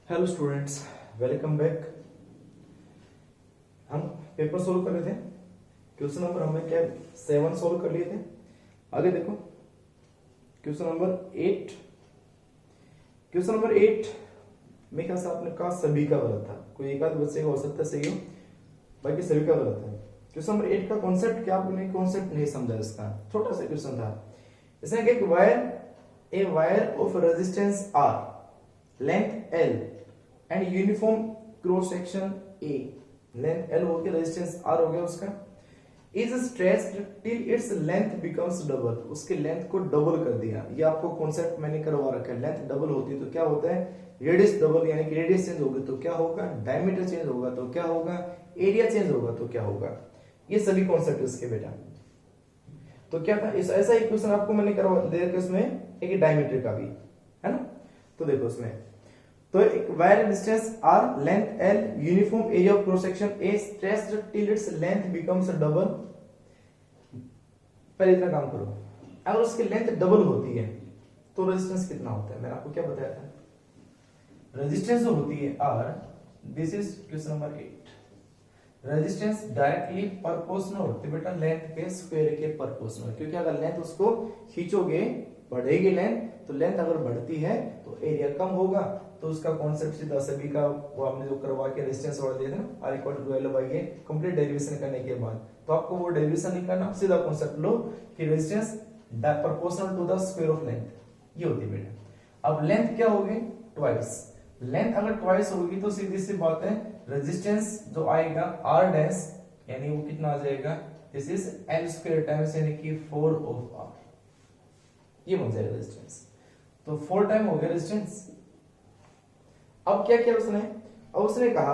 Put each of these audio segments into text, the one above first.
Hello students, welcome back. हम paper solve कर रहे थे। क्वेश्चन नंबर हमने क्या 7 सोल्व कर लिए थे। आगे देखो क्वेश्चन नंबर 8। क्वेश्चन नंबर 8 में क्या आपने कहा सभी का गलत था, कोई एक आध बच्चे का हो सकता है सही हो, बाकी सभी का गलत है। क्वेश्चन नंबर 8 का कॉन्सेप्ट क्या आपने कॉन्सेप्ट नहीं समझा, इसका छोटा सा क्वेश्चन था। इसमें एक wire of resistance R, length L and uniform cross section A, length L हो गया, रेजिस्टेंस R हो गया उसका, is stretched till its length becomes double, उसके लेंथ को डबल कर दिया। ये आपको कॉन्सेप्ट मैंने करवा रखा है। लेंथ डबल होती है तो क्या होता है, रेडियस डबल, यानी कि रेडियस चेंज होगी तो क्या होगा, डायमीटर चेंज होगा तो क्या होगा, एरिया चेंज होगा तो क्या होगा। ये सभी कॉन्सेप्ट इसके बेटा। तो क्या था, इस ऐसा एक क्वेश्चन आपको मैंने करवा दे रखा इसमें, एक डायमीटर का भी है ना। तो देखो इसमें तो एक wire resistance R, length L, uniform area of cross section A, stretched till its length becomes double. पहले इतना काम करो, अगर उसकी लेंथ डबल होती है तो रेजिस्टेंस कितना होता है, मैंने आपको क्या बताया था। रेजिस्टेंस जो होती है R, this is question number 8। Resistance directly proportional होती है बेटा लेंथ के स्क्वायर के प्रोपोर्शनल, क्योंकि अगर लेंथ उसको खींचोगे बढ़ेगी लेंथ, तो लेंथ अगर बढ़ती है तो एरिया कम होगा। तो उसका कॉन्सेप्ट सीधा सभी का वो हमने जो करवा के रेजिस्टेंस और दिया था ना, R equal to L by A, complete derivation करने के बाद तो आपको वो डेरिवेशन नहीं करना, सीधा कॉन्सेप्ट लो कि resistance proportional to the square of length, ये होती है बेटा। अब लेंथ क्या होगी, ट्वाइस। लेंथ अगर ट्वाइस होगी तो सीधी सी बात है, रेजिस्टेंस जो आएगा R डैश, यानी वो कितना आ जाएगा, this is L square times यानी कि 4 ऑफ R, ये बन जाएगा रेजिस्टेंस। तो 4 टाइम हो गया रेजिस्टेंस। अब क्या किया उसने, अब उसने कहा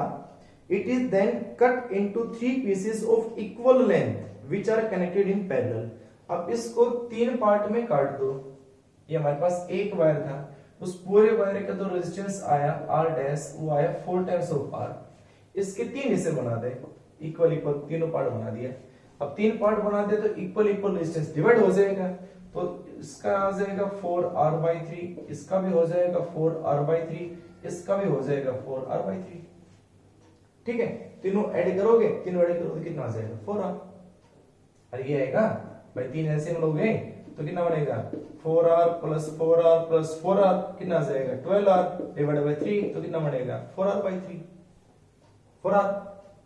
it is then cut into 3 pieces of equal length which are connected in parallel. अब इसको 3 पार्ट में काट दो। ये हमारे पास एक वायर था, उस पूरे वायर का जो रेजिस्टेंस आया R डैश, वो आया 4 टाइम्स ऑफ R। इसके 3 हिस्से बना दे, इक्वल इक्वल तीनों पार्ट बना दिया। अब 3 पार्ट बना दे तो इक्वल इक्वल रेजिस्टेंस डिवाइड हो जाएगा, तो इसका आ जाएगा 4R/3, इसका भी हो जाएगा 4R/3, इसका भी हो जाएगा 4R/3। ठीक है, तीनों ऐड करोगे, तीनों ऐड करोगे तो कितना आ जाएगा 4R। और ये आएगा भाई, 3 ऐसे हम लोग गए तो कितना बनेगा 4R plus 4R plus 4R, कितना आ जाएगा 12R डिवाइड बाय 3, तो कितना बनेगा 4R/3, 4R।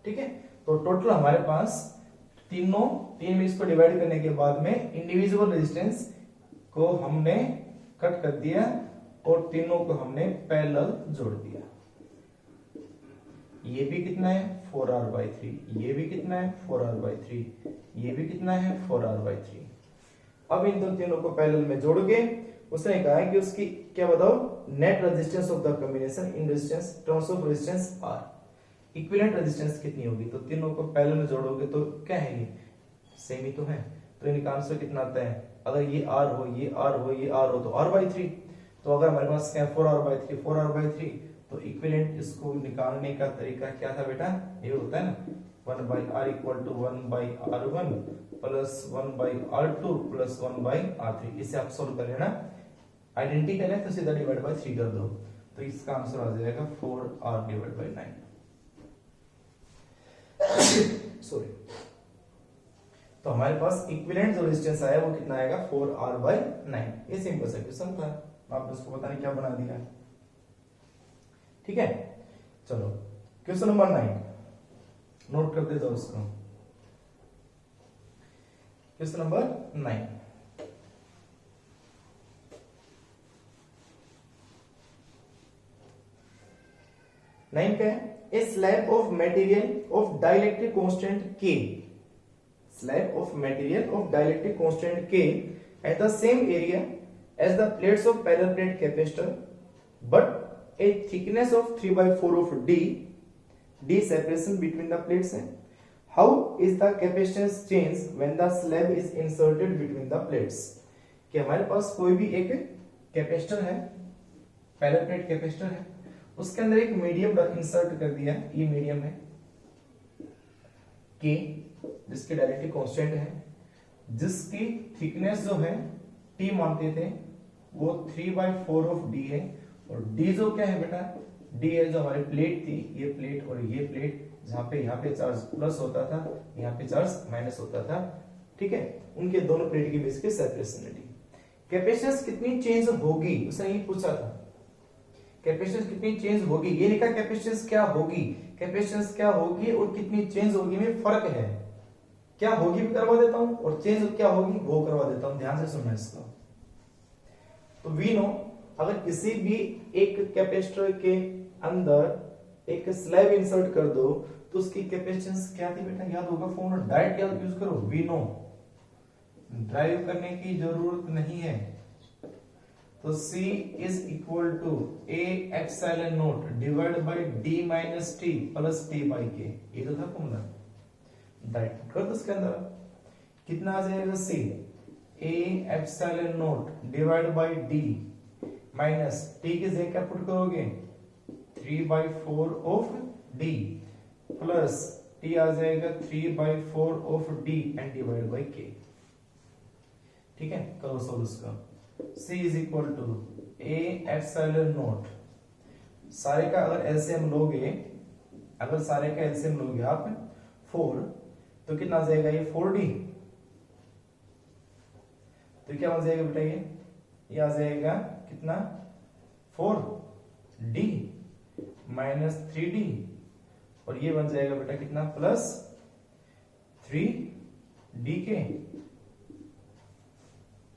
ठीक है, तो टोटल हमारे पास तीन में इसको डिवाइड करने के बाद में इंडिविजुअल रेजिस्टेंस को हमने कट कर दिया और तीनों को हमने पैरेलल जोड़ दिया। ये भी कितना है 4R/3, ये भी कितना है 4R/3, ये भी कितना है 4R/3। अब इन दोनों तीनों को पैरेलल में जोड़ के उसने कहा है कि उसकी क्या बताओ, net resistance of the combination in resistance terms of resistance R, equivalent resistance कितनी होगी। तो तीनों को पैरेलल में जोड़ोगे तो क्या है, ये सेम ही तो है, तो इनका आंसर कितना आता है, अगर ये R हो, ये R हो, ये R हो तो R/3। तो अगर हमारे पास क्या है 4R/3, 4R/3, तो इक्विवेलेंट इसको निकालने का तरीका क्या था बेटा, ये होता है ना 1/R equal to 1/R1 plus 1/R2 plus 1/R3। इसे आप सोल्व कर लेना, आइडेंटिकल है तो सीधा डिवाइड बाय 3 कर दो, तो इसका आंसर आ जाएगा 4R डिवाइड बाय 9। सॉरी, तो हमारे पास इक्विवेलेंट जो रेजिस्टेंस आया वो कितना आएगा 4R/9। ये सिंपल सा क्वेश्चन था, आपने उसको पता नहीं क्या बना दिया। ठीक है, चलो क्वेश्चन नंबर 9 नोट करते जाओ उसको। क्वेश्चन नंबर 9, क्या है, a slab of material of dielectric constant K, slab of material of dielectric constant K at the same area as the plates of parallel plate capacitor, but a thickness of 3/4 of D separation between the plates है। How is the capacitance change when the slab is inserted between the plates। कि हमारे पास कोई भी एक capacitor है, parallel plate capacitor है, उसके अंदर एक मीडियम इंसर्ट कर दिया, ये मीडियम है K, जिसकी डायरेक्टिव कांस्टेंट है, जिसकी थिकनेस जो है T मानते थे वो 3/4 ऑफ D है, और D जो क्या है बेटा, डी है जो हमारी प्लेट थी, ये प्लेट और ये प्लेट, जहां पे यहाँ पे चार्ज प्लस होता था, यहाँ पे चार्ज माइनस होता था, ठीक है, उनके दोनों प्लेट के बीच की सेपरेशनलिटी। कैपेसिटेंस कितनी चेंज होगी, उसने ये पूछा था, कैपेसिटेंस कितनी चेंज होगी, ये लिखा कैपेसिटेंस क्या होगी, कैपेसिटेंस क्या होगी और कितनी चेंज होगी में फर्क है, क्या होगी भी करवा देता हूं और चेंज क्या होगी वो करवा देता हूं, ध्यान से सुनना इसको। तो वी नो, अगर किसी भी एक कैपेसिटर के अंदर एक स्लैब इंसर्ट कर दो तो उसकी कैपेसिटेंस क्या थी बेटा, याद होगा, फॉर्मूला डायरेक्ट याद यूज करो, वी नो, ड्राइव करने की जरूरत नहीं है। तो C is equal to A epsilon naught divide by D minus T plus T by K, ये तो था फॉर्मूला, डायरेक्ट कर दो इसके अंदर, कितना आ जाएगा C A epsilon naught divide by D minus T की जगह क्या पुट करोगे 3/4 ऑफ D प्लस T आ जाएगा 3/4 of D and divide by K, ठीक है, करो सोल्व इसका। C is equal to A epsilon naught, सारे का अगर एलसीएम लोगे, अगर सारे का एलसीएम लोगे आप 4, तो कितना आ जाएगा, ये 4D, तो क्या बन जाएगा बेटा, ये आ जाएगा कितना 4D माइनस 3D, और ये बन जाएगा बेटा कितना प्लस 3DK,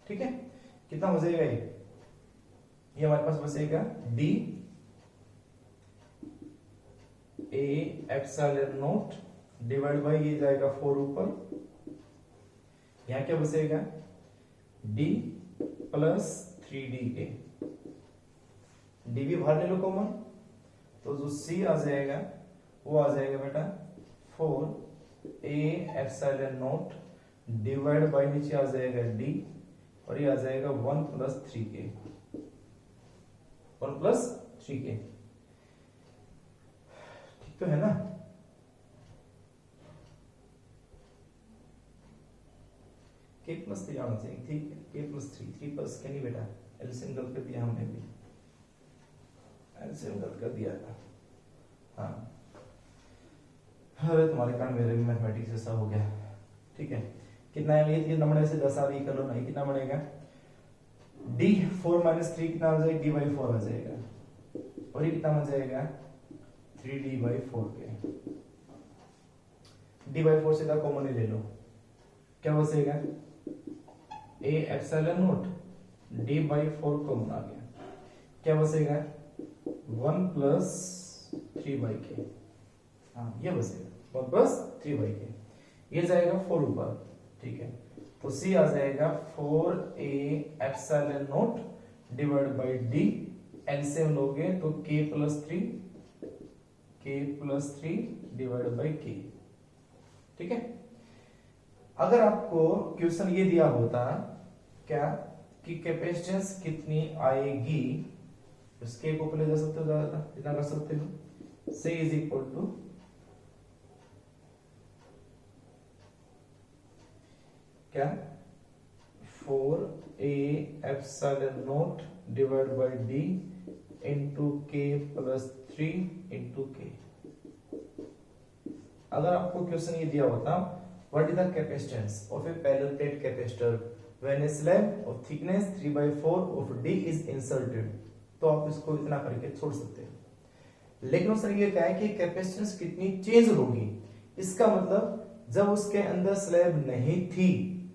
ठीक है, कितना हो जाएगा ये हमारे पास बचेगा D A epsilon naught divide bye ये जाएगा 4 ऊपर, यहां क्या बचेगा D प्लस 3DK, D भी बाहर ले लो कॉमन, तो जो C आ जाएगा वो आ जाएगा बेटा 4A epsilon naught divide bye नीचे आ जाएगा D, और ये आ जाएगा 1 प्लस 3K, 1 प्लस 3K, ठीक तो है ना। K प्लस 3 आना चाहिए, ठीक है, K प्लस 3 प्लस K नहीं बेटा, एलसीएम गलत कर दिया हमने भी, एलसीएम गलत कर दिया था, हाँ, अरे तुम्हारे कारण मेरे भी मैथमेटिक्स ऐसा हो गया, ठीक है, कितना है ये नंबर ऐसे 10 आ रही कर लो ना, कितना बनेगा D 4 माइनस 3 कितना आ जाएगा, D बाई 4 आ जाएगा, और ये कितना बन जाएगा 3D बाई 4 के, D बाई 4 सीधा कॉमन ही ले लो, क्या बचेगा A epsilon naught D by 4 common आ गया, क्या बचेगा 1 प्लस 3 बाई के, हाँ ये बचेगा 1 प्लस 3 बाई के, ये जाएगा 4 ऊपर, ठीक है, तो C आ जाएगा 4A epsilon naught divide by D, LCM लोगे तो K plus 3 divide by K, ठीक है। अगर आपको क्वेश्चन ये दिया होता क्या कि कैपेसिटेंस कितनी आएगी, इसके को ले जा सकते हो, ज्यादा इतना कर सकते हो, C इज इक्वल टू क्या 4A epsilon naught divide by D into K plus 3 into K। अगर आपको क्वेश्चन ये दिया होता what is the capacitance of A parallel plate capacitor when A slab of thickness 3/4 of D is inserted, तो आप इसको इतना करके छोड़ सकते हैं। लेकिन उसने ये कहा है कि कैपेसिटेंस कितनी चेंज होगी, इसका मतलब जब उसके अंदर स्लैब नहीं थी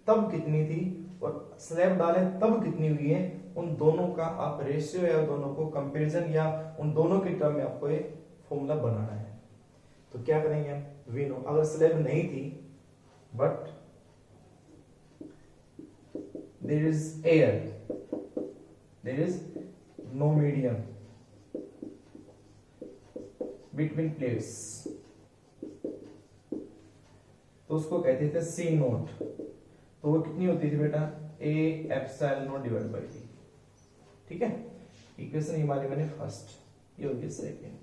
तब कितनी थी और स्लैब डाले तब कितनी हुई है, उन दोनों का आप रेशियो या दोनों को कंपैरिजन या उन दोनों के टर्म में आपको एक फॉर्मूला बनाना है। तो क्या करेंगे हम, वी नो अगर स्लैब नहीं थी but there is air, there is no medium between plates, तो उसको कहते थे C नोट, तो वो कितनी होती थी बेटा A epsilon naught divide by D, ठीक है। इक्वेशन हमारी मैंने फर्स्ट, ये होगी सेकंड,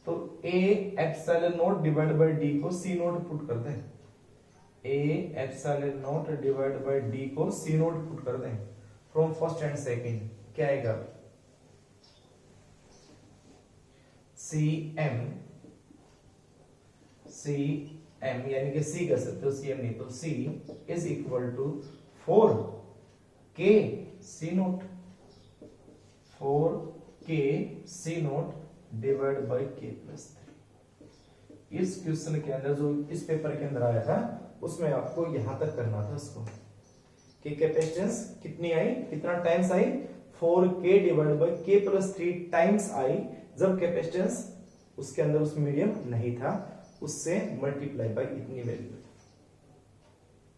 तो A epsilon naught divide by D को C नोट पुट कर दें, A epsilon naught divide by D को C नोट पुट कर दें फ्रॉम फर्स्ट एंड सेकंड, क्या आएगा सी एम यानी कि सी कह सकते हो, सी एम नहीं तो सी इज इक्वल टू 4 के सी नोट, 4 के सी नोट डिवाइड बाई के प्लस 3। इस क्वेश्चन के अंदर जो इस पेपर के अंदर आया था उसमें आपको यहां तक करना था उसको कि कैपेसिटेंस कितनी आई, कितना times I, 4k divide by के प्लस 3 टाइम्स आई, जब कैपेसिटेंस उसके अंदर उस मीडियम नहीं था, उससे मल्टीप्लाई बाई इतनी वैल्यू।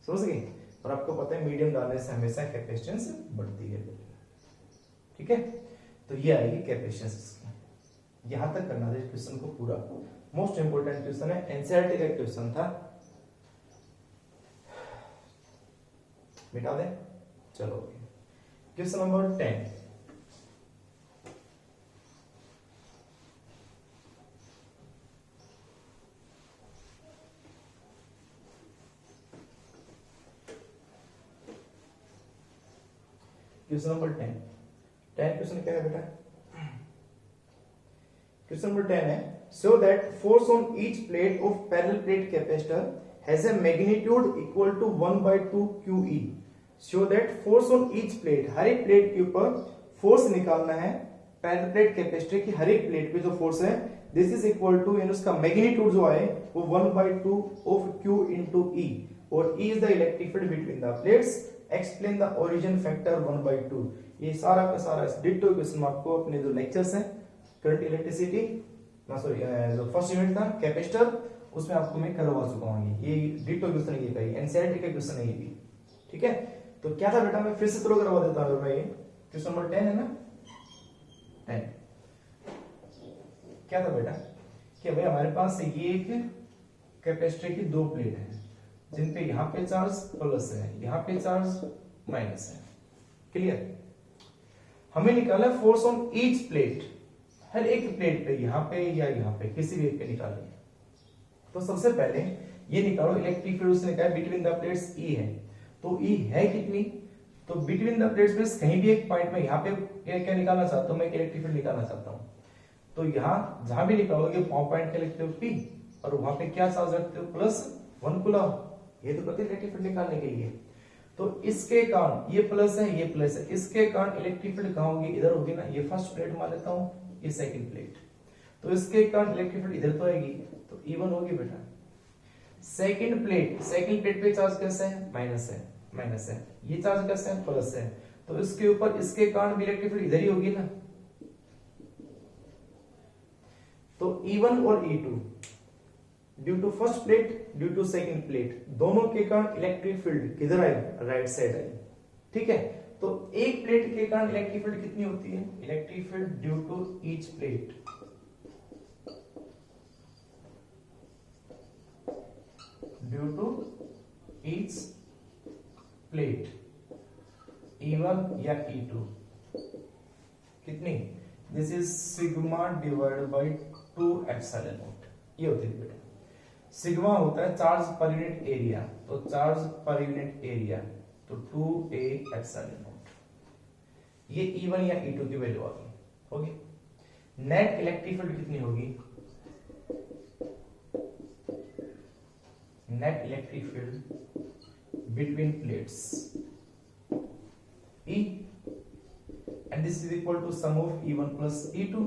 समझ गए? और आपको पता है मीडियम डालने से हमेशा कैपेसिटेंस बढ़ती है। ठीक है, तो ये आएगी कैपेसिटेंस। यहां तक करना था इस क्वेश्चन को पूरा। मोस्ट इंपोर्टेंट क्वेश्चन है, एनसीईआरटी का क्वेश्चन था। मिटा दें, चलो question number 10। Question number 10 question क्या है बेटा? क्वेश्चन नंबर 10 है, show that force on each plate of parallel plate capacitor has a magnitude equal to 1/2 QE। Show that force on each plate, हर एक प्लेट के ऊपर फोर्स निकालना है। पैरेलल प्लेट कैपेसिटर की हर एक प्लेट पे जो फोर्स है, दिस इज इक्वल टू, यानी उसका मैग्नीट्यूड जो आए वो 1/2 ऑफ Q into E, और E is the electric field between the plates. Explain the origin factor 1/2। ये सारा का सारा डिट्टो क्वेश्चन आपको अपने जो लेक्चर्स हैं करंट इलेक्ट्रिसिटी, जो फर्स्ट यूनिट था कैपेसिटर, उसमें आपको मैं करवा चुका हूं। ये डिट्टो क्वेश्चन ये कही एनसीईआरटी का क्वेश्चन है ये भी। ठीक है, तो क्या था बेटा, मैं फिर से थोड़ा करवा देता हूं। भाई क्वेश्चन नंबर 10 है ना, 10 क्या था बेटा कि भाई हमारे पास ये एक कैपेसिटर की दो प्लेट है जिन पे यहाँ पे चार्ज प्लस है, यहाँ पे चार्ज माइनस है। क्लियर? हमें निकाला फोर्स ऑन ईच प्लेट, हर एक प्लेट पे, यहाँ पे या यहाँ पे, किसी भी एक पे निकालिए। तो सबसे पहले ये निकालो इलेक्ट्रिक फील्ड, उसने कहा बिटवीन द प्लेट्स ई है, तो ई है कितनी, तो बिटवीन द प्लेट्स में कहीं भी एक पॉइंट में यहाँ पे क्या निकालना चाहता हूँ मैं, इलेक्ट्रिक फील्ड निकालना चाहता हूँ। तो यहाँ जहां भी निकालोगे पॉइंट का लिखते हो पी, और वहां पे क्या चार्ज रखते हो, +1 कूलम। ये तो कहते हैं इलेक्ट्रिक फील्ड निकालने के लिए। तो इसके कारण ये प्लस है, ये प्लस है, इसके कारण इलेक्ट्रिक फील्ड कहां होगी, इधर होगी ना। ये फर्स्ट प्लेट मान लेता हूं, ये सेकंड प्लेट, तो इसके कारण इलेक्ट्रिक फील्ड इधर तो आएगी, तो E1 होगी बेटा। सेकंड प्लेट पे चार्ज कैसा है, माइनस है, माइनस है। ये चार्ज कैसा है, प्लस है, तो इसके ऊपर इसके कारण भी इलेक्ट्रिक फील्ड इधर ही होगी ना। तो E1 और E2 due to first plate, due to second plate, दोनों के कारण इलेक्ट्रिक फील्ड किधर आई, राइट साइड आई। ठीक है, तो एक प्लेट के कारण इलेक्ट्रिक फील्ड कितनी होती है, electric field due to each plate, due to each plate, E1 या E2 कितनी, this is sigma divide by 2 epsilon naught. ये होती है बेटा, सिग्मा होता है चार्ज पर यूनिट एरिया, तो चार्ज पर यूनिट एरिया, तो 2a एप्सिलॉन नॉट। ये E1 या E2 की वैल्यू आ गई होगी। नेट इलेक्ट्रिक फील्ड कितनी होगी, net electric field between plates E, and this is equal to sum of E1 plus E2।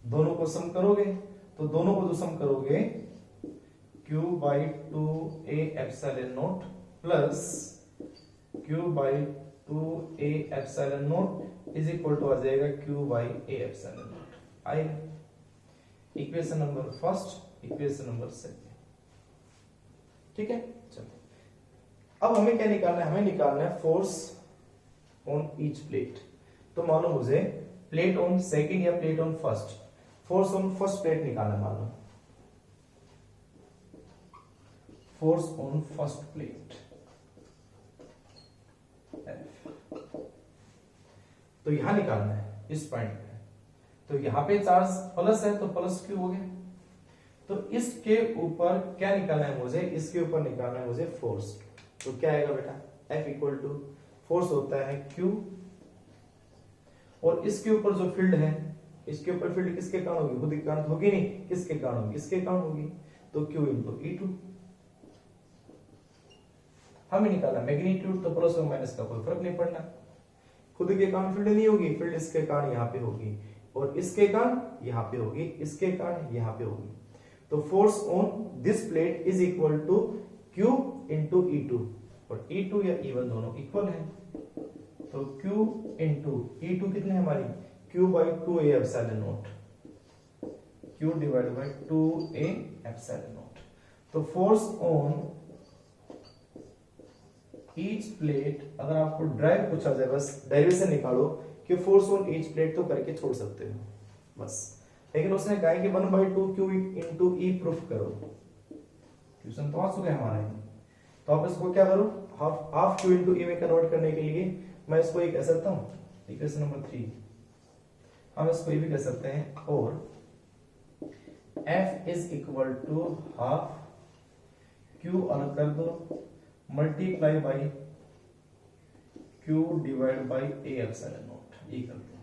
दोनों को सम करोगे, तो दोनों को जो सम करोगे Q/2a epsilon naught plus Q/2a epsilon naught is equal to आ जाएगा Q/a एप्सिलॉन नॉट। आएगा equation number first, equation number second. ठीक है, चलो अब हमें क्या निकालना है, हमें निकालना है फोर्स ऑन ईच प्लेट। तो मालूम मुझे प्लेट ऑन सेकंड या plate on first, force on first plate निकालना मालूम, फोर्स ऑन फर्स्ट प्लेट तो यहां निकालना है इस पॉइंट पे। तो यहां पे चार्ज प्लस है तो प्लस क्यू हो गया। तो इसके ऊपर क्या निकालना है मुझे, इसके ऊपर निकालना है मुझे फोर्स। तो क्या आएगा बेटा, F इक्वल टू फोर्स होता है Q और इसके ऊपर जो फील्ड है, इसके ऊपर फील्ड किसके कारण होगी, खुद के कारण होगी नहीं, किसके कारण होगी, इसके कारण होगी, तो Q इंटू E2 हमें निकाला मैग्नीट्यूड, तो प्लस और माइनस का कोई फर्क नहीं पड़ना, खुद के कारण फील्ड नहीं होगी, फील्ड इसके कारण यहाँ पे होगी और इसके कारण यहाँ पे होगी, इसके कारण यहाँ पे होगी। तो force on this plate is equal to Q into E2 और E2 या E1 दोनों इक्वल है, तो Q इंटू E2 कितने है हमारी, Q by 2a epsilon not, Q divide by 2a epsilon not. तो फोर्स ऑन ईच प्लेट, अगर आपको ड्राइव पूछा जाए बस डेरिवेशन निकालो कि फोर्स ऑन ईच प्लेट तो करके छोड़ सकते हो बस, लेकिन उसने कहा है कि 1/2 Q इंटू E प्रूफ करो, क्वेश्चन तो आ चुका है हमारा, तो आप इसको क्या करो, हाफ Q इंटू E में कन्वर्ट करने के लिए मैं इसको ये कह सकता हूँ इक्वेशन नंबर 3, हम इसको ये भी कह सकते हैं, और F is equal to half Q अलग कर दो multiply by Q divide by A epsilon naught, ये कर दो।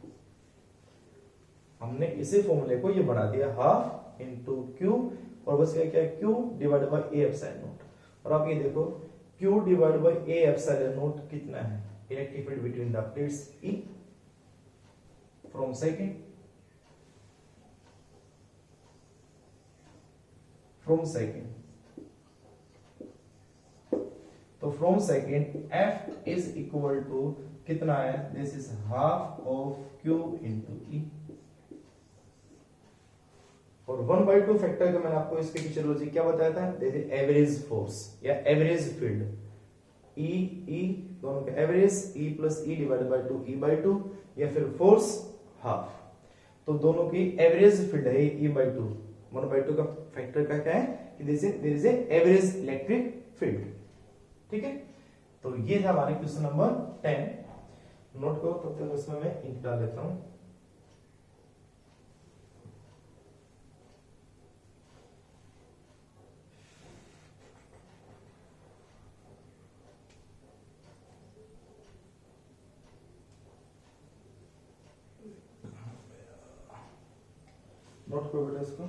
हमने इसी फॉर्मूले को ये बना दिया हाफ इंटू Q और बस क्या क्या Q divide by A epsilon naught, और आप ये देखो Q divide by A epsilon naught कितना है, electric field between the plates E from second, तो from second F is equal to कितना है, this is half of Q into E, और 1/2 फैक्टर का मैंने आपको इसके टीचर लॉजिक क्या बताया था, जैसे एवरेज फोर्स या एवरेज फील्ड, E दोनों का average, E plus E divided by 2E/2 या फिर फोर्स हाफ, तो दोनों की एवरेज फील्ड है E/2, 1/2 का फैक्टर का क्या है कि there is average electric field, ठीक है। तो ये था हमारे क्वेश्चन नंबर 10, नोट करो, तब तक उसमें मैं इंक डाल लेता हूं। नोट करो बेटा इसको,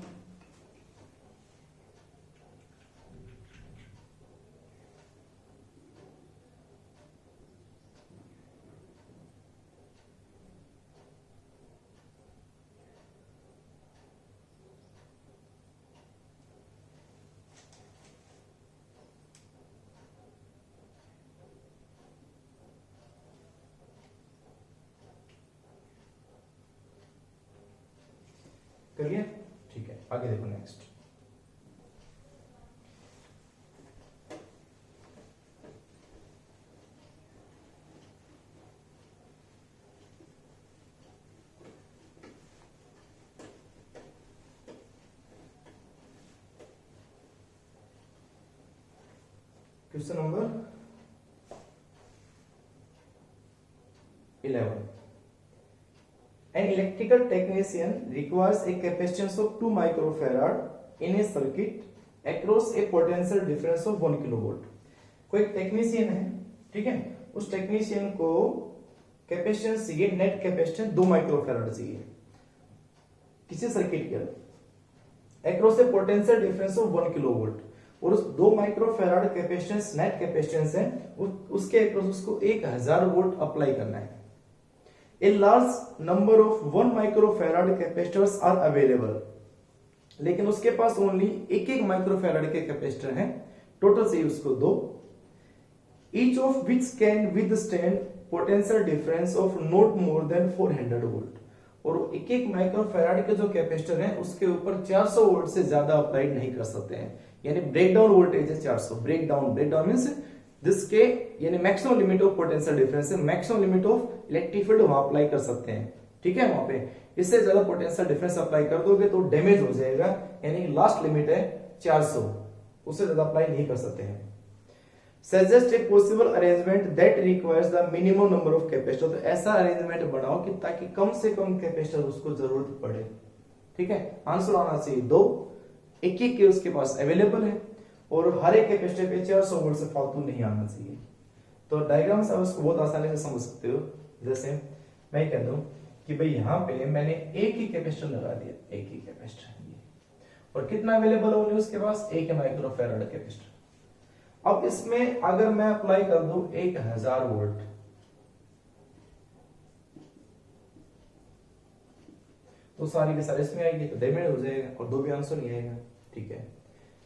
करिए, ठीक है, आगे देखो next. Question number 11, an electrical technician requires a capacitance of 2 microfarad in a circuit across a potential difference of 1 kilovolt। कोई टेक्नीशियन है, ठीक है, उस टेक्नीशियन को कैपेसिटेंस चाहिए, नेट कैपेसिटेंस 2 माइक्रोफैराड चाहिए किसी सर्किट के across A potential difference of 1 kilovolt, और उस 2 माइक्रोफैराड कैपेसिटेंस नेट कैपेसिटेंस है, उसके अक्रॉस उसको 1000 वोल्ट अप्लाई करना है। A large number of 1 microfarad capacitors are available, लेकिन उसके पास ओनली एक माइक्रोफैराड के कैपेसिटर हैं, टोटल से उसको 2, each of which can withstand potential difference of not more than 400 volt, और एक माइक्रोफैराड के जो कैपेसिटर हैं उसके ऊपर 400 वोल्ट से ज्यादा अप्लाइड नहीं कर सकते हैं, यानी ब्रेकडाउन वोल्टेज है 400, ब्रेकडाउन मींस जिसके यानी maximum limit of potential difference है, maximum limit of electric field वहां अप्लाई कर सकते हैं, ठीक है। वहां पे इससे ज्यादा पोटेंशियल डिफरेंस अप्लाई कर दोगे तो डैमेज हो जाएगा, यानी लास्ट लिमिट है 400, उससे ज्यादा अप्लाई नहीं कर सकते हैं। Suggest a possible arrangement that requires the minimum number of capacitor, तो ऐसा अरेंजमेंट बनाओ कि ताकि कम से कम कैपेसिटर उसको जरूरत पड़े, ठीक है। आंसर आना चाहिए 2, एक के उसके पास अवेलेबल है, और हर एक कैपेसिटर पे 400 वोल्ट से फालतू नहीं आना चाहिए। तो डायग्राम से आप उसको बहुत आसानी से समझ सकते हो, जैसे मैं कहता हूं कि भाई यहाँ पे मैंने एक ही कैपेसिटर लगा दिया, एक ही कैपेसिटर ये, और कितना अवेलेबल होने उसके पास, 1 माइक्रोफैराड कैपेसिटर। अब इसमें अगर मैं अप्लाई कर दूं 1000 वोल्ट, तो सारी के सारे इसमें आएगी, तो डैमेज हो जाएगा और दो भी आंसर नहीं आएगा। ठीक है,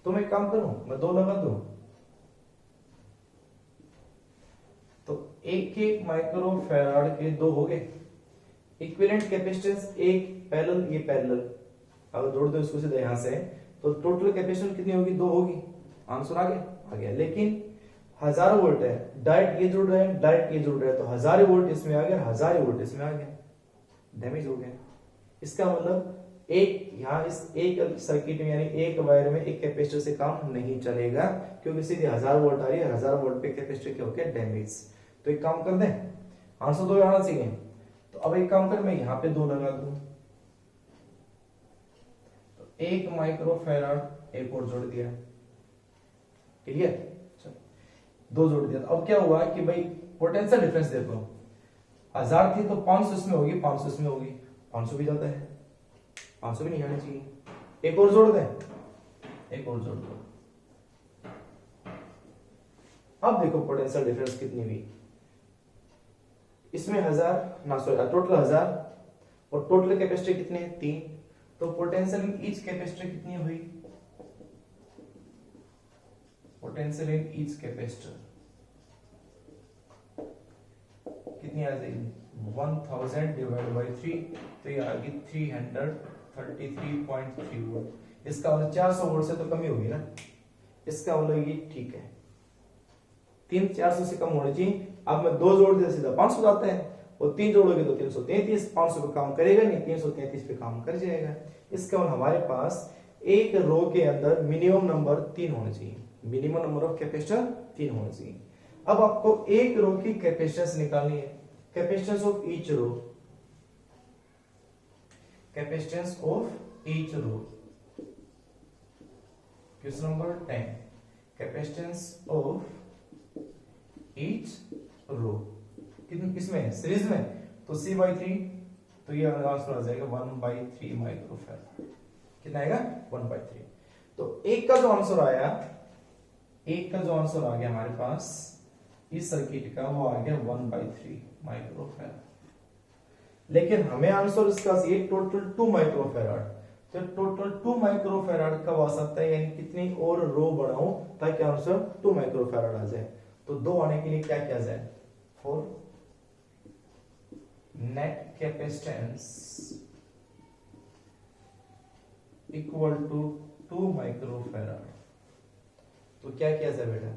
तो मैं काम करूं, मैं 2 लगा दूं, तो 1 माइक्रोफैराड के 2 हो गए। इक्विवेलेंट कैपेसिटेंस एक पैरेलल, ये पैरेलल, अगर जोड़ दो इसको सीधे यहां से, तो टोटल कैपेसिटेंस कितनी होगी, 2 होगी। आंसर आ गया। लेकिन 1000 वोल्ट है, डायरेक्ट ये जुड़ रहा है, डायरेक्ट ये जुड़ रहा है, तो 1000 वोल्ट इसमें आ गया, 1000 वोल्ट इसमें आ गया, डैमेज हो गया। इसका मतलब एक यहां इस एक सर्किट में यानी एक वायर में एक कैपेसिटर से काम नहीं चलेगा, क्योंकि सीधे 1000 वोल्ट आ रही है, 1000 वोल्ट पे कैपेसिटर क्या हो गया, डैमेज। तो एक काम कर दें, आंसर 2 आना चाहिए। तो अब एक काम कर, मैं यहां पे 2 लगा दूं, तो 1 माइक्रोफैराड एक और जोड़ दिया, क्लियर, चलो 2 जोड़ दिया। तो अब क्या हुआ कि भाई पोटेंशियल डिफरेंस देखो, 1000 थी तो 500 इसमें होगी, 500 इसमें होगी, 500 भी ज्यादा है, 500 भी नहीं आना चाहिए। एक और जोड़ दें, एक और जोड़ दो। अब देखो पोटेंशियल डिफरेंस कितनी हुई, इसमें 1000 ना सॉरी टोटल 1000 और टोटल कैपेसिटी कितने हैं, 3, तो पोटेंशियल इन ईच कैपेसिटर कितनी हुई, पोटेंशियल इन ईच कैपेसिटर कितनी आ जाएगी, 1000 डिवाइड बाय 3, तो ये आ गई 333.3 वोल्ट। इसका मतलब 400 वोल्ट से तो कम ही होगी ना, इसका मतलब ये ठीक है, 400 से कम होनी चाहिए। अब मैं 2 जोड़ दिया सीधा 500 जाता है, और 3 जोड़ोगे तो 333, 500 पे काम करेगा नहीं, 333 पे काम कर जाएगा। इसका मतलब हमारे पास एक रो के अंदर मिनिमम नंबर 3 होना चाहिए, मिनिमम नंबर ऑफ कैपेसिटर 3 होना चाहिए। अब आपको एक रो की कैपेसिटेंस निकालनी है, capacitance of each row, capacitance of each row, question number 10, capacitance of each row कितनी, किसमें, सीरीज में, तो C/3, तो ये आंसर आ जाएगा 1/3 माइक्रोफैराड। कितना आएगा, 1/3। तो एक का जो आंसर आया, एक का जो आंसर आ गया हमारे पास इस सर्किट का, वो आ गया 1/3 माइक्रोफैराड। लेकिन हमें आंसर इसका चाहिए टोटल 2 माइक्रोफैराड, तो टोटल 2 माइक्रोफैराड कब आ सकता है, यानी कितनी और रो बढ़ाऊं ताकि आंसर 2 माइक्रोफैराड आ जाए। तो 2 आने के लिए क्या किया जाए, for net capacitance equal to 2 microfarad, तो क्या किया जाए बेटा,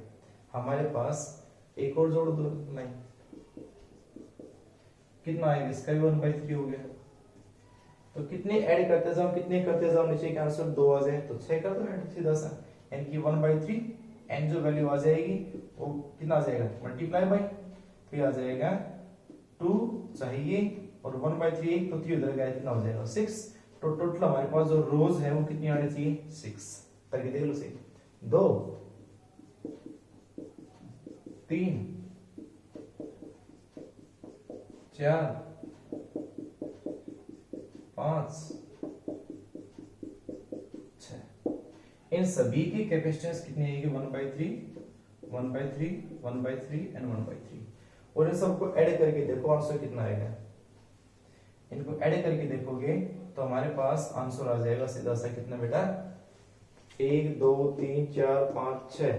हमारे पास एक और जोड़ दो, नहीं कितना आएगा, इसका भी 1/3 हो गया। तो कितने ऐड करते जाओ, कितने करते जाओ, नीचे का आंसर 2 आ जाए, तो 6 कर दो ऐड सीधा सा, यानी कि 1/3 एन जो वैल्यू आ जाएगी वो कितना आ जाएगा, मल्टीप्लाई बाय, फिर आ जाएगा 2 चाहिए और 1/3 तो 3 उधर गया, कितना हो जाएगा 6। तो टोटल हमारे पास जो रोज है वो कितनी आनी चाहिए, 6, करके देख लो सही, 2 3 4 5 6, इन सभी की कैपेसिटेंस कितनी आएगी, 1/3 1/3 1/3 एंड 1/3, और इन सबको ऐड करके देखो आंसर कितना आएगा। इनको ऐड करके देखोगे तो हमारे पास आंसर आ जाएगा सीधा सा, कितना बेटा, 1 2 3 4 5 6,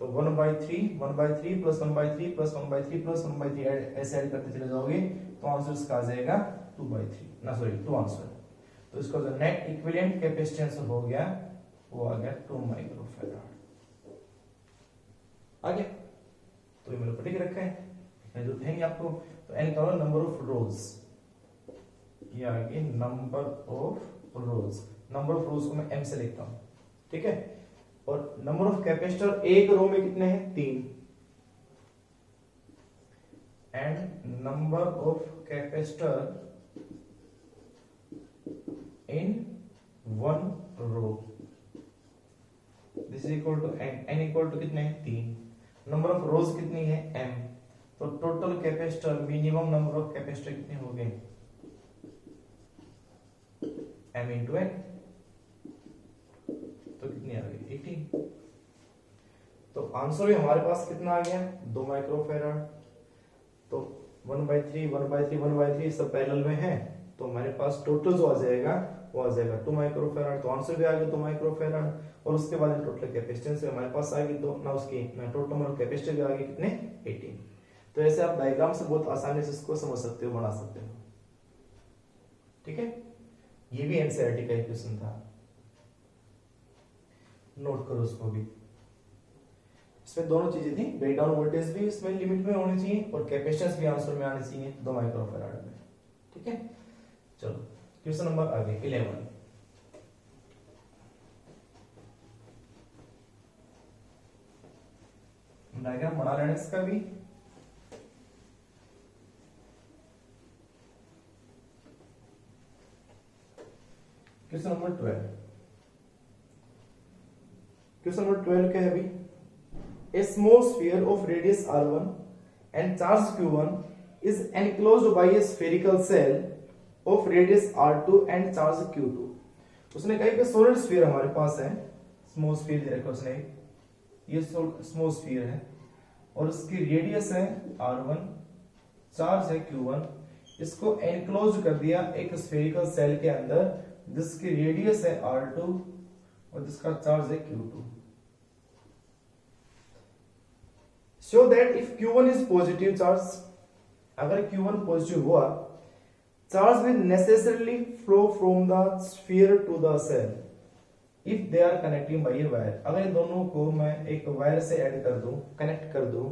तो 1/3 1/3 प्लस 1/3 प्लस 1/3 प्लस 1/3 ऐसे ऐड करते चले जाओगे तो आंसर इसका आ जाएगा 2/3 ना सॉरी 2 आंसर। तो इसका जो नेट इक्विवेलेंट कैपेसिटेंस हो गया वो आ गया 2 माइक्रोफैराड आ गया। तो ये मैंने पढ़ के रखा है, जो थे आपको, तो एन का नंबर ऑफ रोज, ये आ गई number of rose, number of रोज को मैं m से लिखता हूं, ठीक है, और नंबर ऑफ कैपेसिटर एक रो में कितने हैं, 3, and number of capacitor in 1 row, this is equal to n equal to कितने हैं, 3, नंबर ऑफ रोज कितनी है, m, तो total capacitor minimum number of capacitor कितने हो गए, m इंटू एन, तो कितनी आ गई 18। तो आंसर भी हमारे पास कितना आ गया 2 माइक्रोफैराड। तो 1/3 1/3 1/3 सब पैरेलल में है, तो हमारे पास टोटल जो आ जाएगा वो आ जाएगा 2 माइक्रोफैराड। तो आंसर भी आ गया 2 माइक्रोफैराड, और उसके बाद टोटल कैपेसिटेंस हमारे पास आ गई 2 ना, उसकी ना टोटल नंबर कैपेसिटर भी आ गई कितने 18। तो ऐसे आप डायग्राम से बहुत आसानी से इसको समझ सकते हो, बना सकते हो। ठीक है, ये भी एनसीईआरटी का क्वेश्चन था, नोट करो उसको भी। इसमें दोनों चीजें थी, ब्रेकडाउन वोल्टेज भी इसमें लिमिट में होनी चाहिए और कैपेसिटेंस भी आंसर में आनी चाहिए 2 माइक्रोफैराड में। ठीक है, चलो क्वेश्चन नंबर आगे 11। डायग्राम बना लेना इसका भी। Question number 12। क्वेश्चन नंबर 12 क्या है अभी? A small sphere of radius r1 and charge q1 is enclosed by a spherical shell of radius r2 and charge q2। उसने कहा कि सोलिड स्फीयर हमारे पास है, स्मॉल स्फीयर दे रखा उसने, ये स्मॉल स्फीयर है और उसकी रेडियस है r1, चार्ज है q1, इसको एनक्लोज कर दिया एक स्फेरिकल सेल के अंदर जिसकी रेडियस है r2 और जिसका चार्ज है q2। So that if Q1 is positive charge, अगर Q1 पॉजिटिव हुआ, charge will necessarily flow from the sphere to the cell if they are connecting by a wire। अगर इन दोनों को मैं एक वायर से ऐड कर दूं, कनेक्ट कर दूं,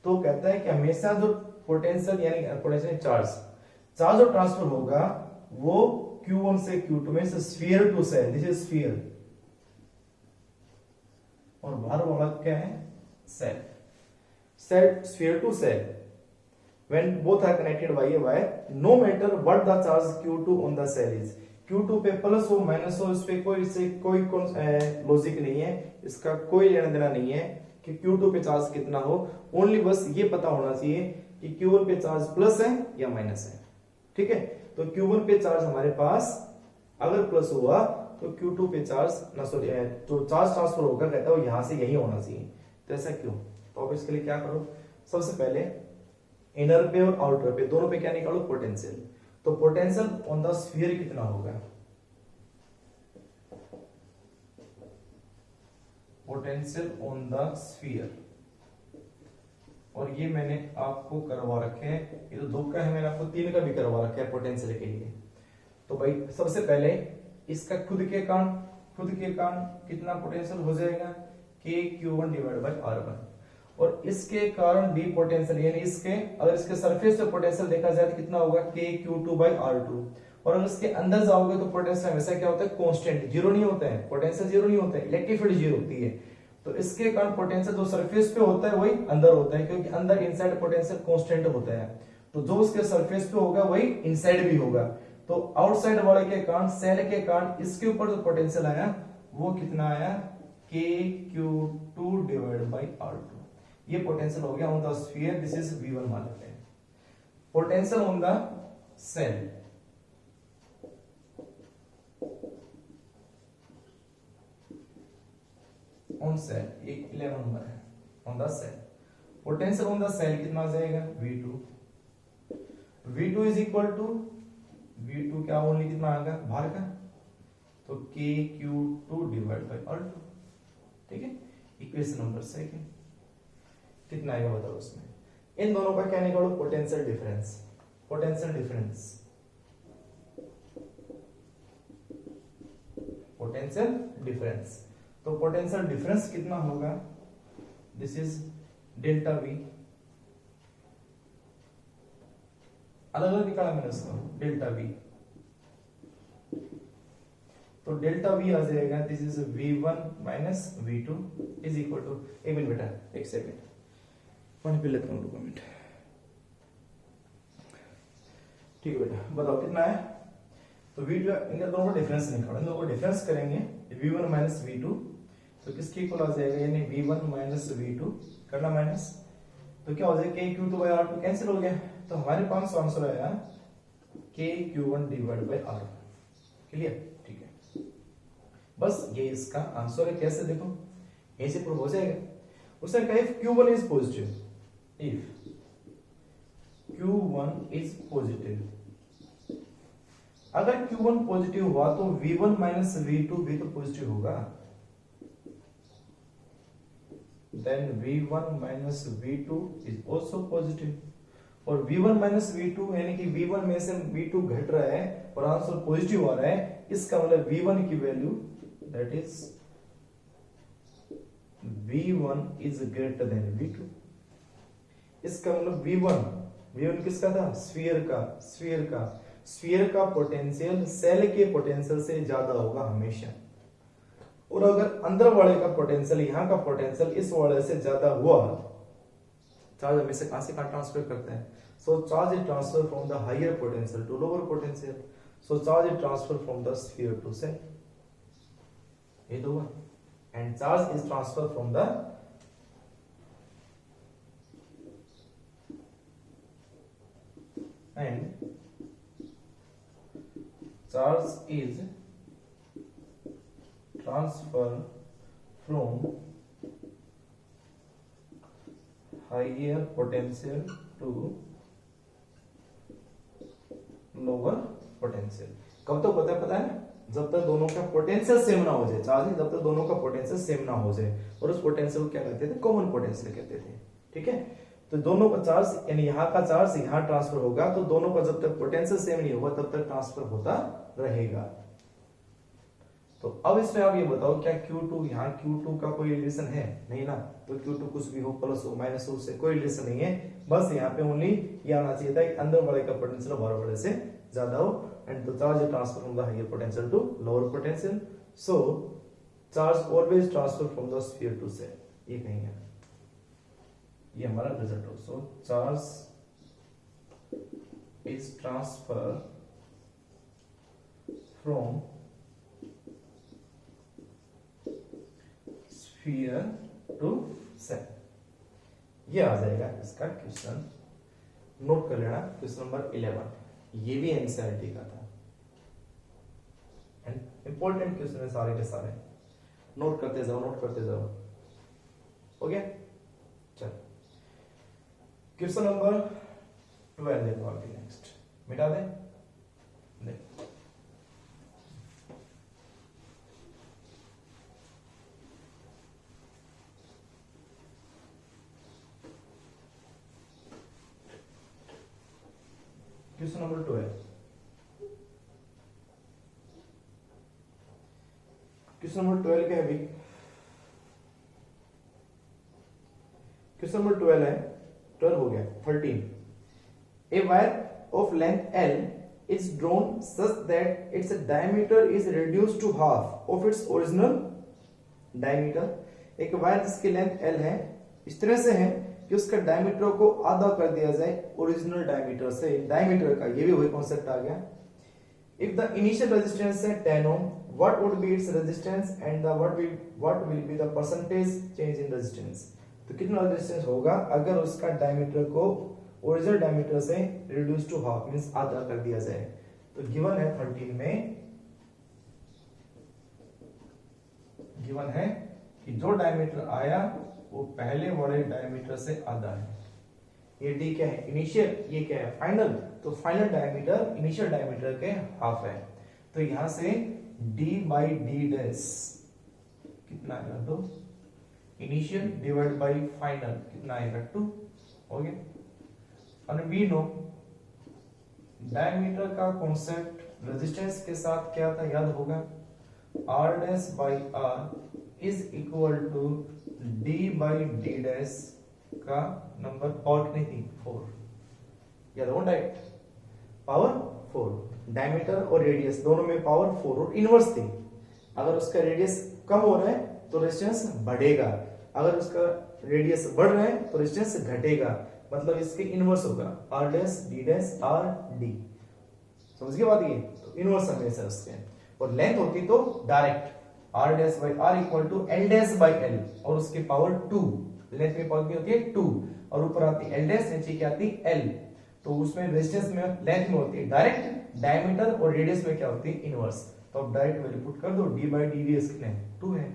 तो कहता है कि हमेशा जो पोटेंशियल यानी पोटेंशियल चार्ज जो ट्रांसफर होगा वो Q1 से Q2 में से sphere to shell, this is sphere, और बाहर वाला क्या है shell, sphere to cell when both are connected by a wire, no matter what the charge q2 on the cell is। q2 पे प्लस हो माइनस हो, इस पे कोई लॉजिक नहीं है, इसका कोई लेना देना नहीं है कि q2 पे चार्ज कितना हो, ओनली बस ये पता होना चाहिए कि q1 पे चार्ज प्लस है या माइनस है। ठीक है, तो q1 पे चार्ज हमारे पास अगर प्लस हुआ तो q2 पे चार्ज ना सॉरी जो चार्ज ट्रांसफर होगा कहता है वो यहां से यही होना चाहिए। तो ऐसा क्यों? तो अब इसके लिए क्या करो, सबसे पहले इनर पे और आउटर पे दोनों पे क्या निकालो पोटेंशियल। तो पोटेंशियल ऑन द स्फीयर कितना होगा, पोटेंशियल ऑन द स्फीयर, और ये मैंने आपको करवा रखे हैं, ये तो 2 का है, मैंने आपको 3 का भी करवा रखा है पोटेंशियल के लिए। तो भाई सबसे पहले इसका खुद के कारण कितना पोटेंशियल हो जाएगा KQ1 डिवाइड बाय R1, और इसके कारण डी पोटेंशियल यानी इसके अगर इसके सरफेस पे पोटेंशियल देखा जाए तो कितना होगा KQ2 बाय R2, और अगर इसके अंदर जाओगे तो पोटेंशियल हमेशा क्या होता है कांस्टेंट, जीरो नहीं होता है, पोटेंशियल जीरो नहीं होता है, इलेक्ट्रिक फील्ड जीरो होती है। तो इसके कारण पोटेंशियल जो सरफेस पे होता है वही अंदर होता है, क्योंकि अंदर इनसाइड पोटेंशियल कांस्टेंट होता है, तो जो उसके सरफेस पे होगा वही इनसाइड भी होगा। तो आउटसाइड वाले के कारण सेल के कारण इसके ऊपर जो पोटेंशियल आया वो कितना आया KQ2 डिवाइड बाय R2। ये पोटेंशियल हो गया on the sphere, this is V1 मान लेते हैं। Potential on the shell, on shell ये 11 नंबर है, on the shell potential on the shell कितना आ जाएगा V2 is equal to V2 क्या ओनली कितना आएगा बाहर का, तो KQ2 डिवाइड बाय R2। ठीक है, इक्वेशन नंबर 2 कितना आएगा बताओ उसमें, इन दोनों का क्या निकालो पोटेंशियल डिफरेंस, पोटेंशियल डिफरेंस। तो पोटेंशियल डिफरेंस कितना होगा, दिस इज डेल्टा V, अलग अलग निकाला मैंने उसको डेल्टा V, तो डेल्टा V आ जाएगा this is V1 minus V2 is equal to, एक मिनट बेटा एक सेकंड पानी पी लेता हूँ, 2 मिनट। ठीक है बेटा बताओ कितना है, तो V2 इनका दोनों का डिफरेंस निकालो, इन दोनों को डिफरेंस करेंगे V1 माइनस V2, तो किसके इक्वल आ जाएगा यानी V1 माइनस V2 करना माइनस, तो क्या हो जाएगा KQ2 बाय R2 कैंसिल हो गया, तो हमारे पास आंसर आया KQ1 divide by R1। Clear, ठीक है। बस ये इसका आंसर है। कैसे देखो, ऐसे प्रूव हो जाएगा। उसने कहा if Q1 is positive, if Q1 is positive, अगर Q1 पॉजिटिव हुआ तो V1 माइनस V2 भी तो पॉजिटिव होगा, then V1 minus V2 is also positive. और V1 माइनस V2 यानी कि V1 में से V2 घट रहा है और आंसर पॉजिटिव आ रहा है, इसका मतलब V1 की value that is V1 is greater than V2। इसका मतलब V1 किसका था, स्फीयर का पोटेंशियल सेल के पोटेंशियल से ज्यादा होगा हमेशा। और अगर अंदर वाले का पोटेंशियल, यहाँ का पोटेंशियल इस वाले से ज्यादा हुआ, चार्ज हमेशा कहां से कहां ट्रांसफर करता है, so charge is transfer from the higher potential to lower potential, so charge is transfer from the sphere to cell, ये दो, and charge is transfer from the charge is transfer from higher potential to lower potential। कब तक पता है जब तक दोनों का पोटेंशियल सेम ना हो जाए, चार्ज जब तक दोनों का पोटेंशियल सेम ना हो जाए, और उस पोटेंशियल को क्या कहते थे, कॉमन पोटेंशियल कहते थे, ठीक है। तो दोनों का चार्ज यानी यहाँ का चार्ज यहाँ ट्रांसफर होगा, तो दोनों का जब तक पोटेंशियल सेम नहीं होगा तब तक ट्रांसफर होता रहेगा। तो अब इसमें आप ये बताओ क्या Q2 यहाँ Q2 का कोई रिलेशन है, नहीं ना, तो Q2 कुछ भी हो, प्लस हो माइनस हो, उससे कोई रिलेशन नहीं है। बस यहाँ पे ओनली ये आना चाहिए था कि अंदर वाले का पोटेंशियल बाहर वाले से ज्यादा हो, and the charge transfer from the higher potential to lower potential, so charge always transfer from the sphere to cell, ये कहीं है, ये हमारा रिजल्ट हो। So charge is transfer from sphere to cell, ये आ जाएगा इसका क्वेश्चन। नोट कर लेना क्वेश्चन नंबर 11, ये भी एनसीईआरटी का था, एंड इंपॉर्टेंट क्वेश्चन है सारे के सारे, नोट करते जाओ। हो गया, चल क्वेश्चन नंबर 12 देखो आगे, नेक्स्ट मिटा दे, क्वेश्चन नंबर 12। क्वेश्चन नंबर 12 क्या है भाई, क्वेश्चन नंबर 12 है, 12 हो गया, 13। A wire of length L is drawn such that its diameter is reduced to half of its original diameter। एक वायर जिसकी लेंथ L है, इस तरह से है कि उसका डायमीटर को आधा कर दिया जाए ओरिजिनल डायमीटर से, डायमीटर का, ये भी वही कॉन्सेप्ट आ गया। If the initial resistance है 10 ohm, what would be its resistance and what will be the percentage change in resistance। तो कितना रेजिस्टेंस होगा अगर उसका डायमीटर को ओरिजिनल डायमीटर से रिड्यूस टू हाफ मींस आधा कर दिया जाए। तो गिवन है 13 में, गिवन है कि जो डायमीटर आया वो पहले वाले डायमीटर से आधा है। ये डी क्या है, इनिशियल, ये क्या है, फाइनल। तो फाइनल डायमीटर इनिशियल डायमीटर के हाफ है, तो यहां से डी बाई डी डैश कितना आएगा, तो इनिशियल डिवाइड बाई फाइनल कितना आएगा, 2 हो गया। और वी नो डायमीटर का कॉन्सेप्ट रेजिस्टेंस के साथ क्या था, याद होगा, R dash by R is equal to D by D dash का नंबर, पावर कितनी थी, 4, याद हो, डायरेक्ट पावर 4। डायमीटर और रेडियस दोनों में पावर 4 और इनवर्स थी। अगर उसका रेडियस कम हो रहा है तो रेजिस्टेंस बढ़ेगा, अगर उसका रेडियस बढ़ रहा है तो रेजिस्टेंस घटेगा, मतलब इसके इनवर्स होगा, R dash D dash R D, समझ गए बात ये। तो इनवर्स हमेशा उसके, और लेंथ होती तो direct R dash by R equal to L dash by L, और उसकी पावर 2, लेंथ में पावर होती है 2, और ऊपर आती है एल डैश, नीचे क्या आती है एल। तो उसमें रेजिस्टेंस में लेंथ में होती है डायरेक्ट, डायमीटर और रेडियस में क्या होती है इनवर्स। तो अब डायरेक्ट वैल्यू पुट कर दो, d बाई डी डी कितने 2 है,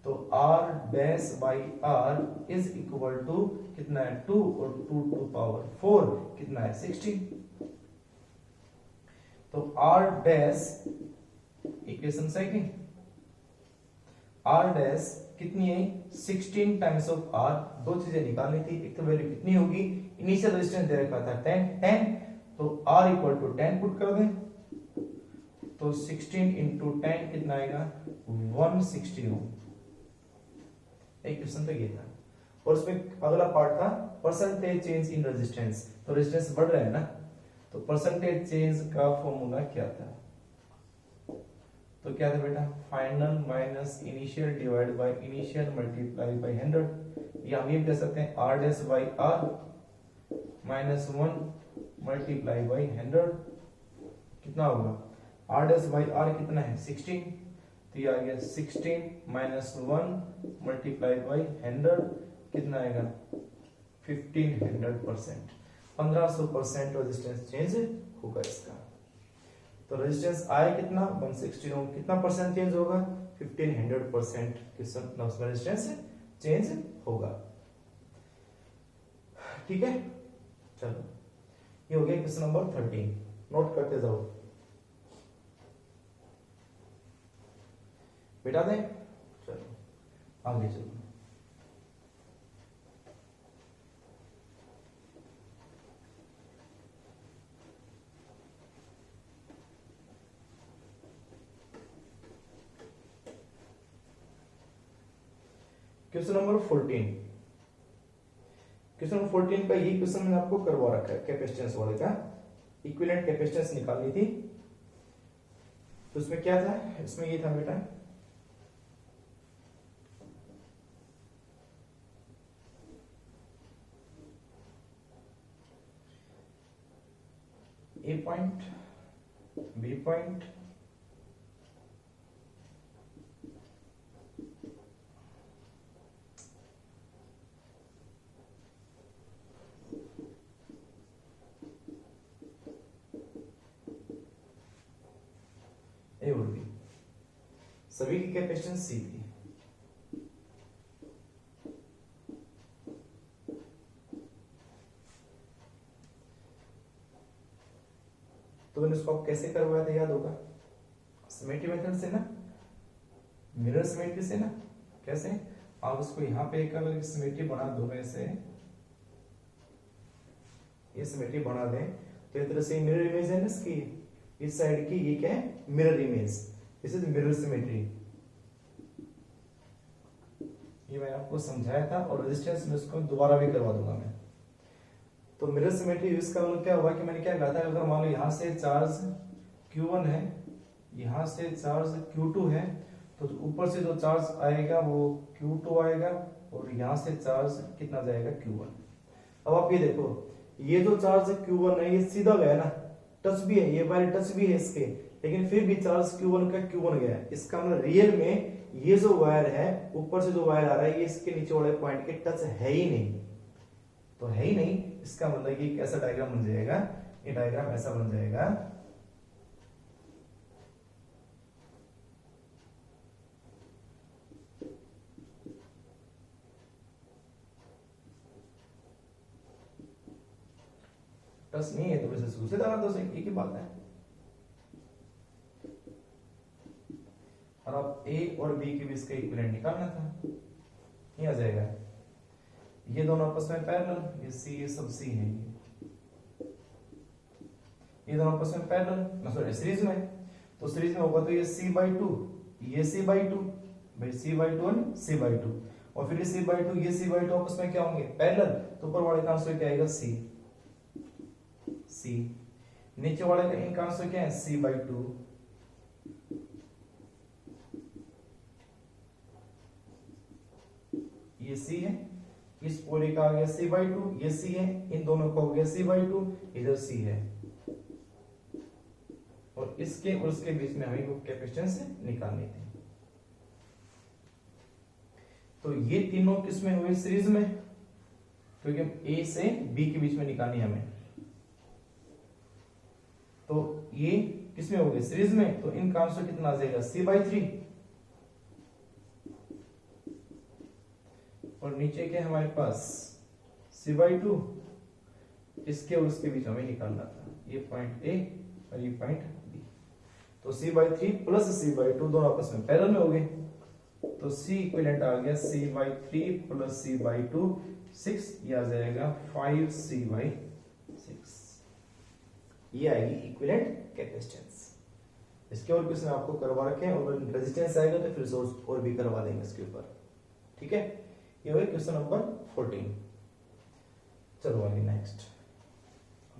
तो r dash by r is equal to कितना है 2 और 2 टू पावर 4 कितना है 16। तो r डैश इक्वेशन सही नहीं, r डैश कितनी है 16 टाइम्स ऑफ r, दो चीजें निकालनी थी, एक तो वैल्यू कितनी होगी, इनिशियल रेजिस्टेंस दे रखा था 10, तो r इक्वल टू 10 पुट कर दें, तो 16 इंटू 10 कितना आएगा 160 ओम। एक क्वेश्चन तो ये था, और उसमें अगला पार्ट था परसेंटेज चेंज इन रेजिस्टेंस, तो रेजिस्टेंस बढ़ रहा है ना, तो परसेंटेज चेंज का फॉर्मूला क्या था, तो क्या था बेटा final minus initial divide by initial multiply by 100, या हम ये कह सकते हैं r dash by r minus 1 multiply by 100 कितना होगा, r डैश बाय r कितना है 16, तो ये आ गया 16 माइनस 1 मल्टीप्लाई बाय 100 कितना आएगा 1500%, 1500% रेजिस्टेंस चेंज होगा इसका। तो रेजिस्टेंस आया कितना 160 ओम, कितना परसेंट चेंज होगा 1500% रेजिस्टेंस चेंज होगा। ठीक है, चलो ये हो गया क्वेश्चन नंबर 13, नोट करते जाओ बेटा दें। चलो आगे चलो, क्वेश्चन नंबर 14, क्वेश्चन नंबर 14 का ये क्वेश्चन मैंने आपको करवा रखा है, कैपेसिटेंस वाले का इक्विवेलेंट कैपेसिटेंस निकालनी थी। तो इसमें क्या था, इसमें ये था बेटा ए पॉइंट बी पॉइंट ए और बी, सभी की कैपेसिटेंस सी थी। तो मैंने इसको कैसे करवाया था याद होगा, सिमेट्री मेथड से ना, मिरर सिमेट्री से ना। कैसे, आप उसको यहाँ पे एक अलग सिमेट्री बना दो, ऐसे ये सिमेट्री बना दें, तो इस तरह से मिरर इमेज है ना इसकी, इस साइड की ये क्या है mirror image, this is mirror symmetry. ये मैंने आपको समझाया था, और रेजिस्टेंस में इसको दोबारा भी करवा दूंगा मैं। तो मिरर सिमेट्री यूज का मतलब क्या हुआ कि मैंने क्या कहा था, अगर मान लो यहाँ से चार्ज Q1 है, यहाँ से चार्ज Q2 है, तो ऊपर से जो चार्ज आएगा वो Q2 आएगा, और यहाँ से चार्ज कितना जाएगा Q1। अब आप ये देखो, ये जो चार्ज Q1 है ये सीधा गया ना, टच भी है, ये वायर टच भी है इसके, लेकिन फिर भी चार्ज Q1 का Q1 गया। इसका मतलब रियल में ये जो वायर है, ऊपर से जो वायर आ रहा है, ये इसके नीचे वाले पॉइंट के टच है ही नहीं, तो है ही नहीं। इसका मतलब ये कैसा डायग्राम बन जाएगा, ये डायग्राम ऐसा बन जाएगा, टच नहीं है तो वैसे दूसरे तरह तो एक ही बात है। और अब ए और बी के बीच का इक्विवेलेंट निकालना था, ये आ जाएगा, ये दोनों आपस में पैरेलल, ये सी, ये सब सी है, ये दोनों आपस में पैरेलल, सॉरी सीरीज में, तो सीरीज में होगा तो ये c/2, ये c/2, भाई c/2 और c/2, और फिर ये c/2 ये c/2 आपस में क्या होंगे पैरेलल, तो ऊपर वाले का आंसर क्या आएगा c, नीचे वाले का इनका आंसर क्या है c/2, ये c है, इस पूरे का आ गया c/2, ये c है, इन दोनों का हो गया c/2, इधर c है, और इसके और उसके बीच में हमें कैपेसिटेंस निकालनी थी। तो ये तीनों किसमें हुए सीरीज में, क्योंकि ए से बी के बीच में निकालनी हमें। तो ये किसमें हो गए, सीरीज में, तो इनका आंसर कितना आ जाएगा, C/3। और नीचे क्या हमारे पास, C/2। इसके और उसके बीच हमें निकालना था, ये पॉइंट ए और ये पॉइंट बी। तो C/3 प्लस C/2 दोनों आपस में पैरेलल में हो गए, तो C इक्विवेलेंट आ गया C/3 प्लस C/2 6, ये आ जाएगा 5C/6। ये आएगी इक्विवेलेंट कैपेसिटेंस। इसके और क्वेश्चन आपको करवा रखे हैं, और रेजिस्टेंस आएगा तो फिर सोर्स और भी करवा देंगे इसके ऊपर, ठीक है। ये हुआ क्वेश्चन नंबर 14। चलो आगे नेक्स्ट,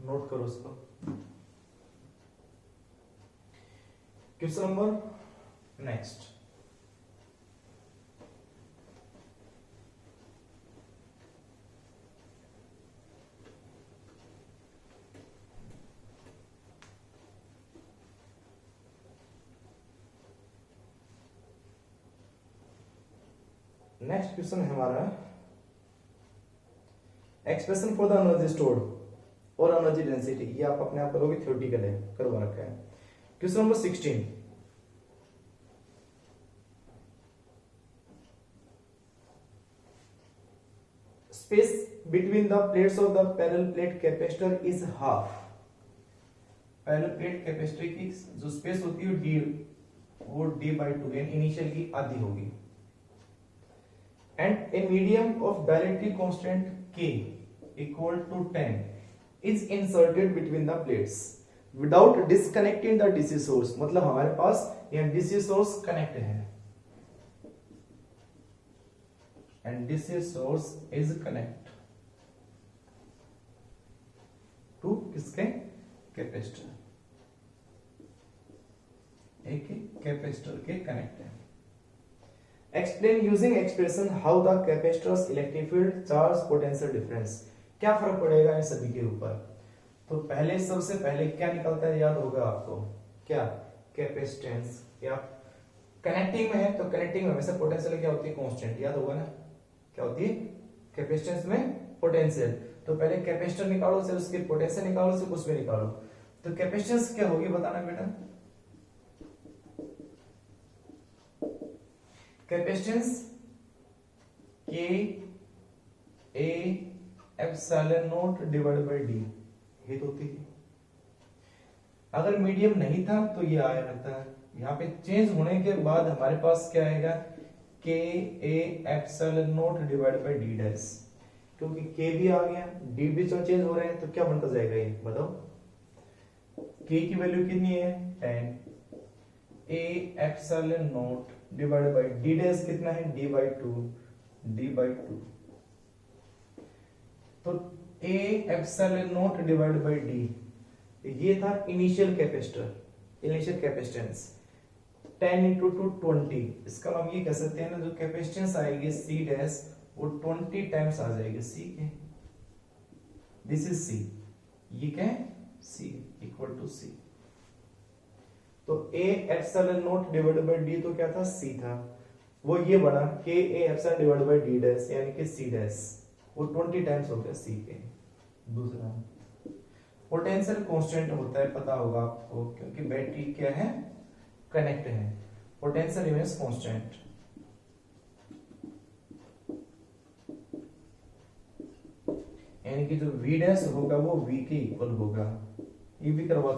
नोट करो इसको। Question number next, next question है हमारा, expression for the energy stored और एनर्जी डेंसिटी। ये आप अपने आप करोगे, थ्योरेटिकल है, करवा रखा है। Question number 16, space between the plates of the parallel plate capacitor is half. Parallel plate capacitor की जो स्पेस होती है डी, वो D/2 इनिशियल की आधी होगी। And a medium of dielectric constant K equal to 10 is inserted between the plates without disconnecting the DC source। मतलब हमारे पास यहाँ DC source कनेक्ट है, and DC source is connect to किसके, capacitor, एक capacitor के कनेक्ट है। Explain using expression how the capacitor's electric field charge potential difference। क्या फर्क पड़ेगा इन सभी के ऊपर। तो पहले, सबसे पहले क्या निकलता है, याद होगा आपको, क्या, कैपेसिटेंस। या कनेक्टिंग में है तो कनेक्टिंग में हमेशा पोटेंशियल क्या होती है, कांस्टेंट, याद होगा ना, क्या होती है कैपेसिटेंस में, पोटेंशियल। तो पहले कैपेसिटर निकालो, फिर उसके पोटेंशियल निकालो, फिर उसमें निकालो। तो कैपेसिटेंस क्या होगी बताना बेटा, capacitance K A epsilon not divided by D, ये तो होती है। अगर मीडियम नहीं था तो ये आया रहता है, यहाँ पे चेंज होने के बाद हमारे पास क्या आएगा, K A epsilon not divided by D dash. क्योंकि K भी आ गया, D भी जो चेंज हो रहे हैं, तो क्या बनता जाएगा ये बताओ, K की वैल्यू कितनी है, 10, A epsilon not divided by D dash कितना है, D/2। तो A epsilon not divided by D, ये था इनिशियल कैपेसिटर, इनिशियल कैपेसिटेंस 10 × 2 20। इसका मतलब ये कह सकते हैं ना, जो कैपेसिटेंस आएगी C डैश वो 20 टाइम्स आ जाएगी C के, दिस इज C, ये क्या है, C इक्वल टू C। तो A epsilon not divided by D तो क्या था, C था, वो ये बना K A epsilon divided by D dash, यानी कि C डैश, वो 20 टाइम्स हो गया C के। दूसरा पोटेंशियल कांस्टेंट होता है, पता होगा आपको, क्योंकि बैटरी क्या है, कनेक्ट है, पोटेंशियल रिमेन्स कांस्टेंट। यानी कि जो V डैश होगा वो V के इक्वल होगा। ये भी करवा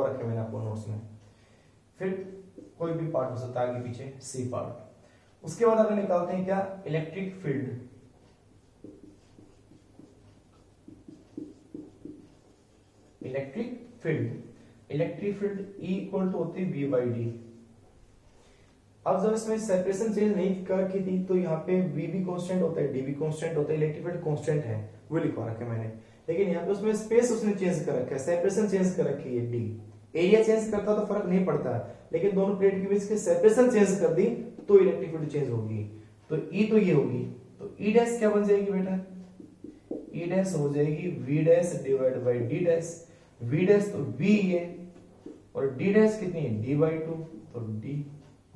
रखे मैंने आपको नोट्स में। फिर कोई भी पार्ट हो सकता है आगे पीछे, C पार्ट। उसके बाद अगर निकालते हैं क्या, electric field. Electric field E equal to होती है V/D। अब जब इसमें सेपरेशन चेंज नहीं की थी तो यहाँ पे V भी कांस्टेंट होता है, D भी कांस्टेंट होता है, इलेक्ट्रिक फील्ड कांस्टेंट है, वो लिखवा रखा है मैंने। लेकिन यहाँ पे उसमें स्पेस उसने चेंज कर रखा है, सेपरेशन चेंज कर रखी है D। एरिया चेंज करता तो फर्क नहीं पड़ता, लेकिन दोनों प्लेट के बीच के सेपरेशन चेंज कर दी तो इलेक्ट्रिक फील्ड चेंज होगी। तो E तो ये होगी, तो E डैश क्या बन जाएगी बेटा, E डैश हो जाएगी V dash divide by D dash. V dash तो V है, और D डैश कितनी है, D/2, तो D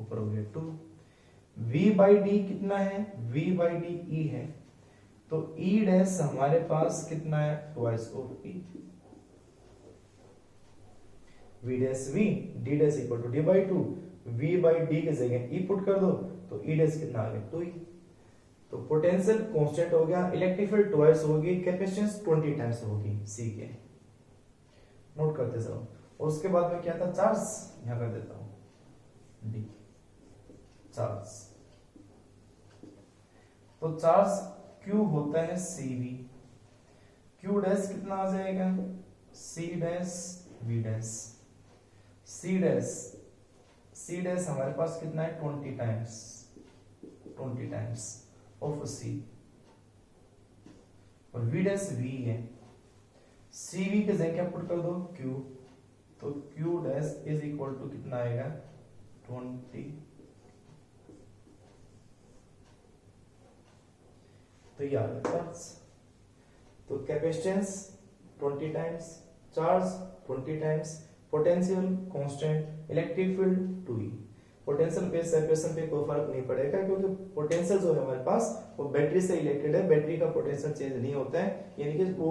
ऊपर हो गया 2। V/D कितना है, V/D E है, तो E डैश हमारे पास कितना है, twice of E। v dash v, d dash equal to d by two, v by d की जगह e पुट कर दो तो e डैश कितना आ गया 2e। तो पोटेंशियल कांस्टेंट हो गया, इलेक्ट्रिक फील्ड ट्वाइस होगी, कैपेसिटेंस 20 टाइम्स होगी c के। नोट करते जाओ। और उसके बाद में क्या था, चार्ज, यहां कर देता हूं d, चार्ज। तो चार्ज q होता है cv, q डैश कितना आ जाएगा c dash v dash, c dash हमारे पास कितना है 20 टाइम्स ऑफ c, और v डैश v है, cv के जगह क्या पुट कर दो q, तो q dash is equal to कितना आएगा 20। तो ये आ गया चार्ज। तो capacitance 20 times, charge 20 times, potential constant, electric field 2e। Potential पे सेपरेशन पे कोई फर्क नहीं पड़ेगा, क्योंकि पोटेंशियल जो है हमारे पास वो बैटरी से रिलेटेड है, बैटरी का पोटेंशियल चेंज नहीं होता है, यानी कि वो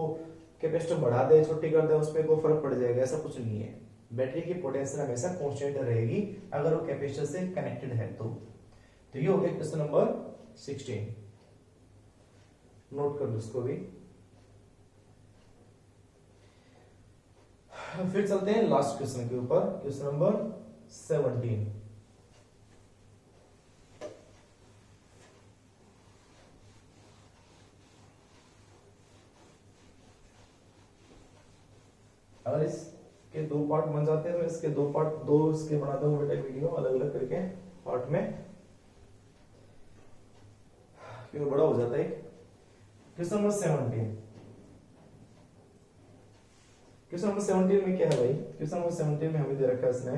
कैपेसिटर बढ़ा दे छोटी कर दे उसमें कोई फर्क पड़ जाएगा, ऐसा कुछ नहीं है। बैटरी की पोटेंशियल हमेशा कांस्टेंट रहेगी अगर वो कैपेसिटर से कनेक्टेड है तो ये हो गया क्वेश्चन नंबर 16। नोट कर लो इसको भी। फिर चलते हैं लास्ट क्वेश्चन के ऊपर, क्वेश्चन नंबर 17। अगर इसके दो पार्ट बन जाते हैं तो इसके दो पार्ट, दो इसके बनाता हूं बेटा वीडियो अलग अलग करके पार्ट में, क्योंकि बड़ा हो जाता है। क्वेश्चन नंबर 17, क्वेश्चन नंबर 17 में क्या है भाई, क्वेश्चन नंबर 17 में हमें दे रखा है इसने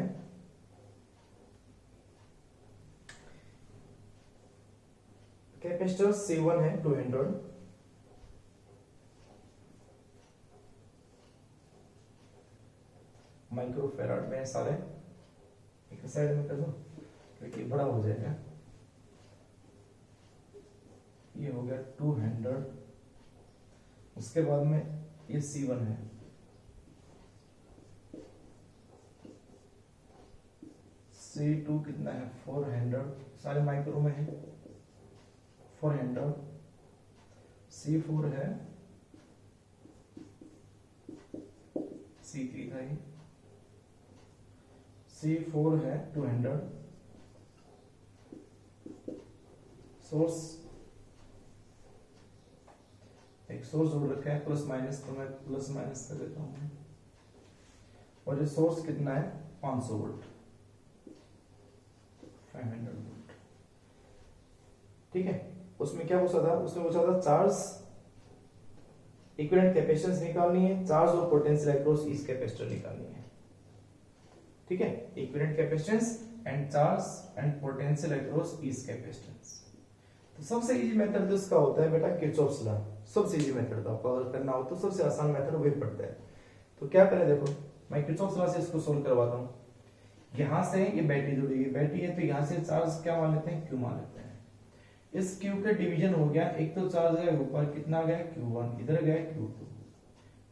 कैपेसिटर C1 है 200, माइक्रोफैराड में सारे, एक साइड में कर दो क्योंकि बड़ा हो जाएगा। ये हो गया 200, उसके बाद में ये C1 है, C2 कितना है 400, सारे माइक्रो में है 400, C4 है, C3 था ये, C4 है 200, सोर्स एक सोर्स जोड़ रखा है प्लस माइनस, तो मैं प्लस माइनस कर देता हूं, और ये सोर्स कितना है 500 वोल्ट, 500 वोल्ट। ठीक है, उसमें क्या पूछा था, उसमें पूछा था चार्ज इक्विवेलेंट कैपेसिटेंस निकालनी है, चार्ज और पोटेंशियल अक्रॉस ईच कैपेसिटर निकालनी है। ठीक है, equivalent capacitance and charge and potential across each capacitance. तो सबसे इजी मेथड इसका होता है बेटा किरचॉफ्स लॉ, सबसे इजी मेथड था, आपको अगर करना हो तो सबसे आसान मेथड वही पड़ता है। तो क्या करें, देखो मैं किरचॉफ्स लॉ से इसको सोल्व करवाता हूं। यहां से ये बैटरी जुड़ी है, बैटरी है तो यहां से चार्ज क्या मान लेते हैं, क्यू मान लेते हैं। इस क्यू के डिवीजन हो गया, एक तो चार्ज गया ऊपर, कितना गया Q1, इधर गया Q2,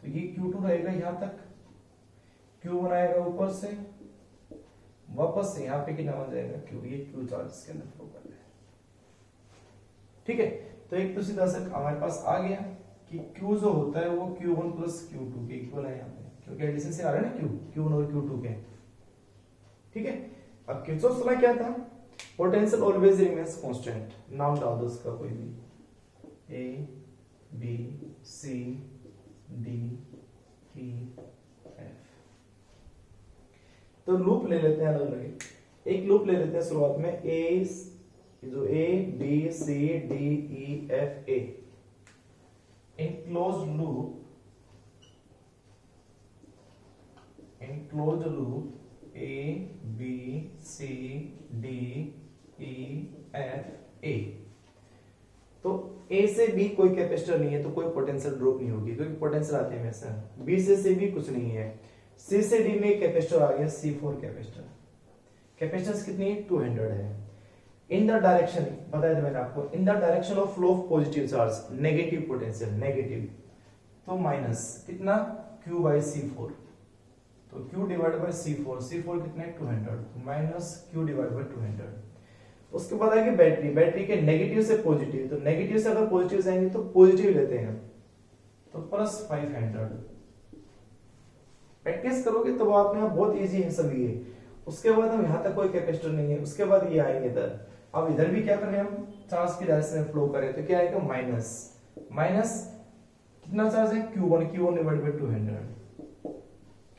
तो ये Q2 रहेगा यहां तक, Q1 आएगा ऊपर से, वापस से यहाँ पे कितना बन जाएगा Q, ये Q चार्ज के अंदर फ्लो कर रहा है। ठीक है, तो एक तो सीधा सा हमारे पास आ गया कि Q जो होता है वो Q1 प्लस Q2 के इक्वल है यहाँ पे, क्योंकि एडिशन से आ रहा है ना Q1 और Q2 के। ठीक है, अब किरचॉफ्स लॉ क्या था, पोटेंशियल ऑलवेज रिमेन्स कांस्टेंट, नाम डाल दो उसका कोई भी, A B C D E F। तो लूप ले लेते हैं अलग अलग, एक लूप ले लेते हैं शुरुआत में, A B C D E F A, enclosed loop A B C D E F A। तो A से B कोई कैपेसिटर नहीं है तो कोई पोटेंशियल ड्रॉप नहीं होगी, क्योंकि पोटेंशियल आते हैं हमेशा। B से C भी कुछ नहीं है, C से D में कैपेसिटर आ गया C4 कैपेसिटर, कैपेसिटेंस कितनी है 200 है। इन द डायरेक्शन, बताया था मैंने आपको, in the direction of flow of positive charge, negative potential, negative, तो माइनस कितना Q by C4, तो Q divide by C4, C4 कितना है 200, तो माइनस Q डिवाइड बाय 200। उसके बाद आएगी बैटरी, बैटरी के नेगेटिव से पॉजिटिव, तो नेगेटिव से अगर पॉजिटिव जाएंगे तो पॉजिटिव लेते हैं, तो प्लस 500। प्रैक्टिस करोगे तो आपने बहुत इजी है सभी ये। उसके बाद हम यहाँ तक कोई कैपेसिटर नहीं है, उसके बाद ये आएंगे इधर। अब इधर भी क्या करें हम, चार्ज की डायरेक्शन में फ्लो करें तो क्या आएगा माइनस, माइनस कितना चार्ज है Q1, Q1 divide by 200,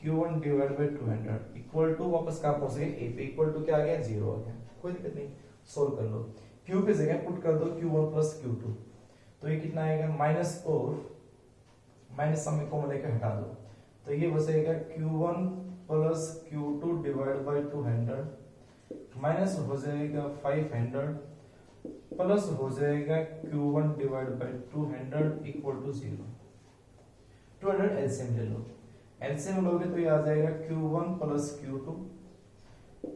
Q1 divide by 200 equal to, वापस कहां पहुंच गए A पे, इक्वल टू क्या आ गया 0 आ गया। कोई दिक्कत नहीं, सोल्व कर लो। Q पे जगह पुट कर दो Q1 प्लस Q2, तो ये कितना आएगा माइनस, और माइनस सम में कॉमन लेकर हटा दो, तो ये बचेगा Q1 plus Q2 divide by 200 minus हो जाएगा 500 प्लस हो जाएगा Q1 divide by 200 equal to 0। 200 LCM ले लो, एलसीएम लोगे तो ये आ जाएगा Q1 plus Q2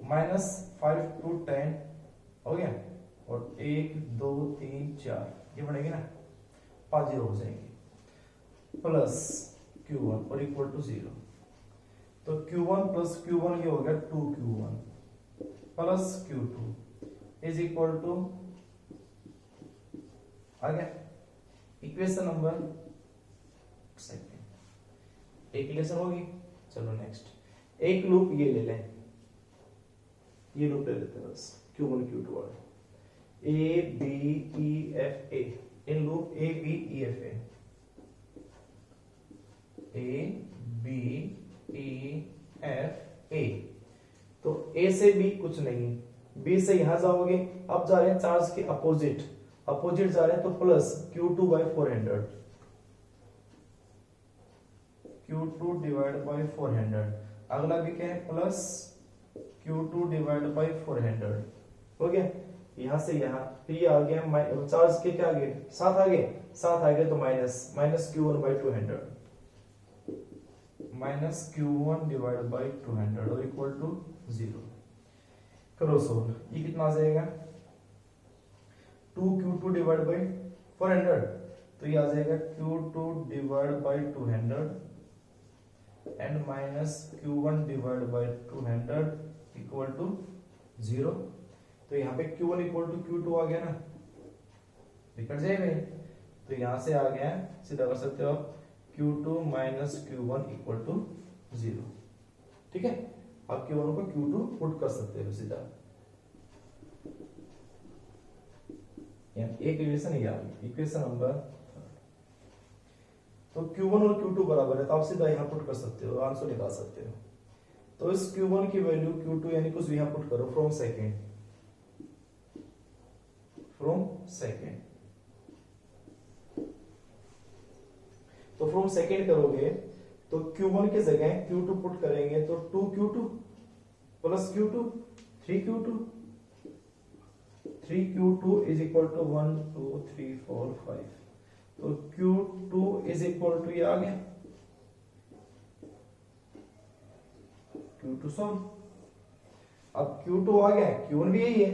minus 5 to 10 हो गया, और 1 2 3 4 ये बनेगी ना, 5 0 हो जाएंगे, प्लस Q1 और इक्वल टू 0। तो Q1 प्लस Q1 ये हो गया 2Q1 plus Q2 is equal to, आ गया इक्वेशन नंबर सेकंड, एक इक्वेशन होगी। चलो नेक्स्ट एक लूप ये ले लें, ये लूप ले लेते हैं बस Q1 Q2 वाला, A B E F A, in loop A B E F A, A B E F A, तो A से B कुछ नहीं, B से यहां जाओगे, अब जा रहे हैं चार्ज के अपोजिट, अपोजिट जा रहे हैं तो plus Q2 bye 400, Q2 divide bye 400, अगला भी क्या है प्लस Q2 डिवाइड बाय 400, हो गया। यहां से यहां फिर ये आ गया चार्ज के क्या आगे, साथ आगे, साथ आगे तो minus, minus Q1 by 200 minus Q1 divide by 200 और इक्वल टू 0। करो सोल्व, ये कितना आ जाएगा 2Q2 डिवाइड बाय 400, तो ये आ जाएगा Q2 divide by 200 and minus Q1 divide by 200 equal to 0। तो यहाँ पे Q1 इक्वल टू Q2 आ गया ना, निकल जाएगा, तो यहां से आ गया, सीधा कर सकते हो आप Q2 minus Q1 equal to 0, ठीक है। आप Q1 को Q2 पुट कर सकते हो सीधा, एक इक्वेशन ही आ गई, इक्वेशन नंबर। तो Q1 और Q2 बराबर है, तो आप सीधा यहाँ पुट कर सकते हो, आंसर निकाल सकते हो। तो इस Q1 की वैल्यू Q2 यानी कुछ भी यहाँ पुट करो, फ्रॉम सेकेंड, फ्रॉम सेकेंड, तो फ्रॉम सेकेंड करोगे तो Q1 के जगह Q2 पुट करेंगे तो 2Q2 plus Q2 3Q2, 3Q2 is equal to 1 2 3 4 5, तो Q2 इज इक्वल टू ये आ गया Q2 सॉल्व। अब Q2 आ गया, Q1 भी यही है,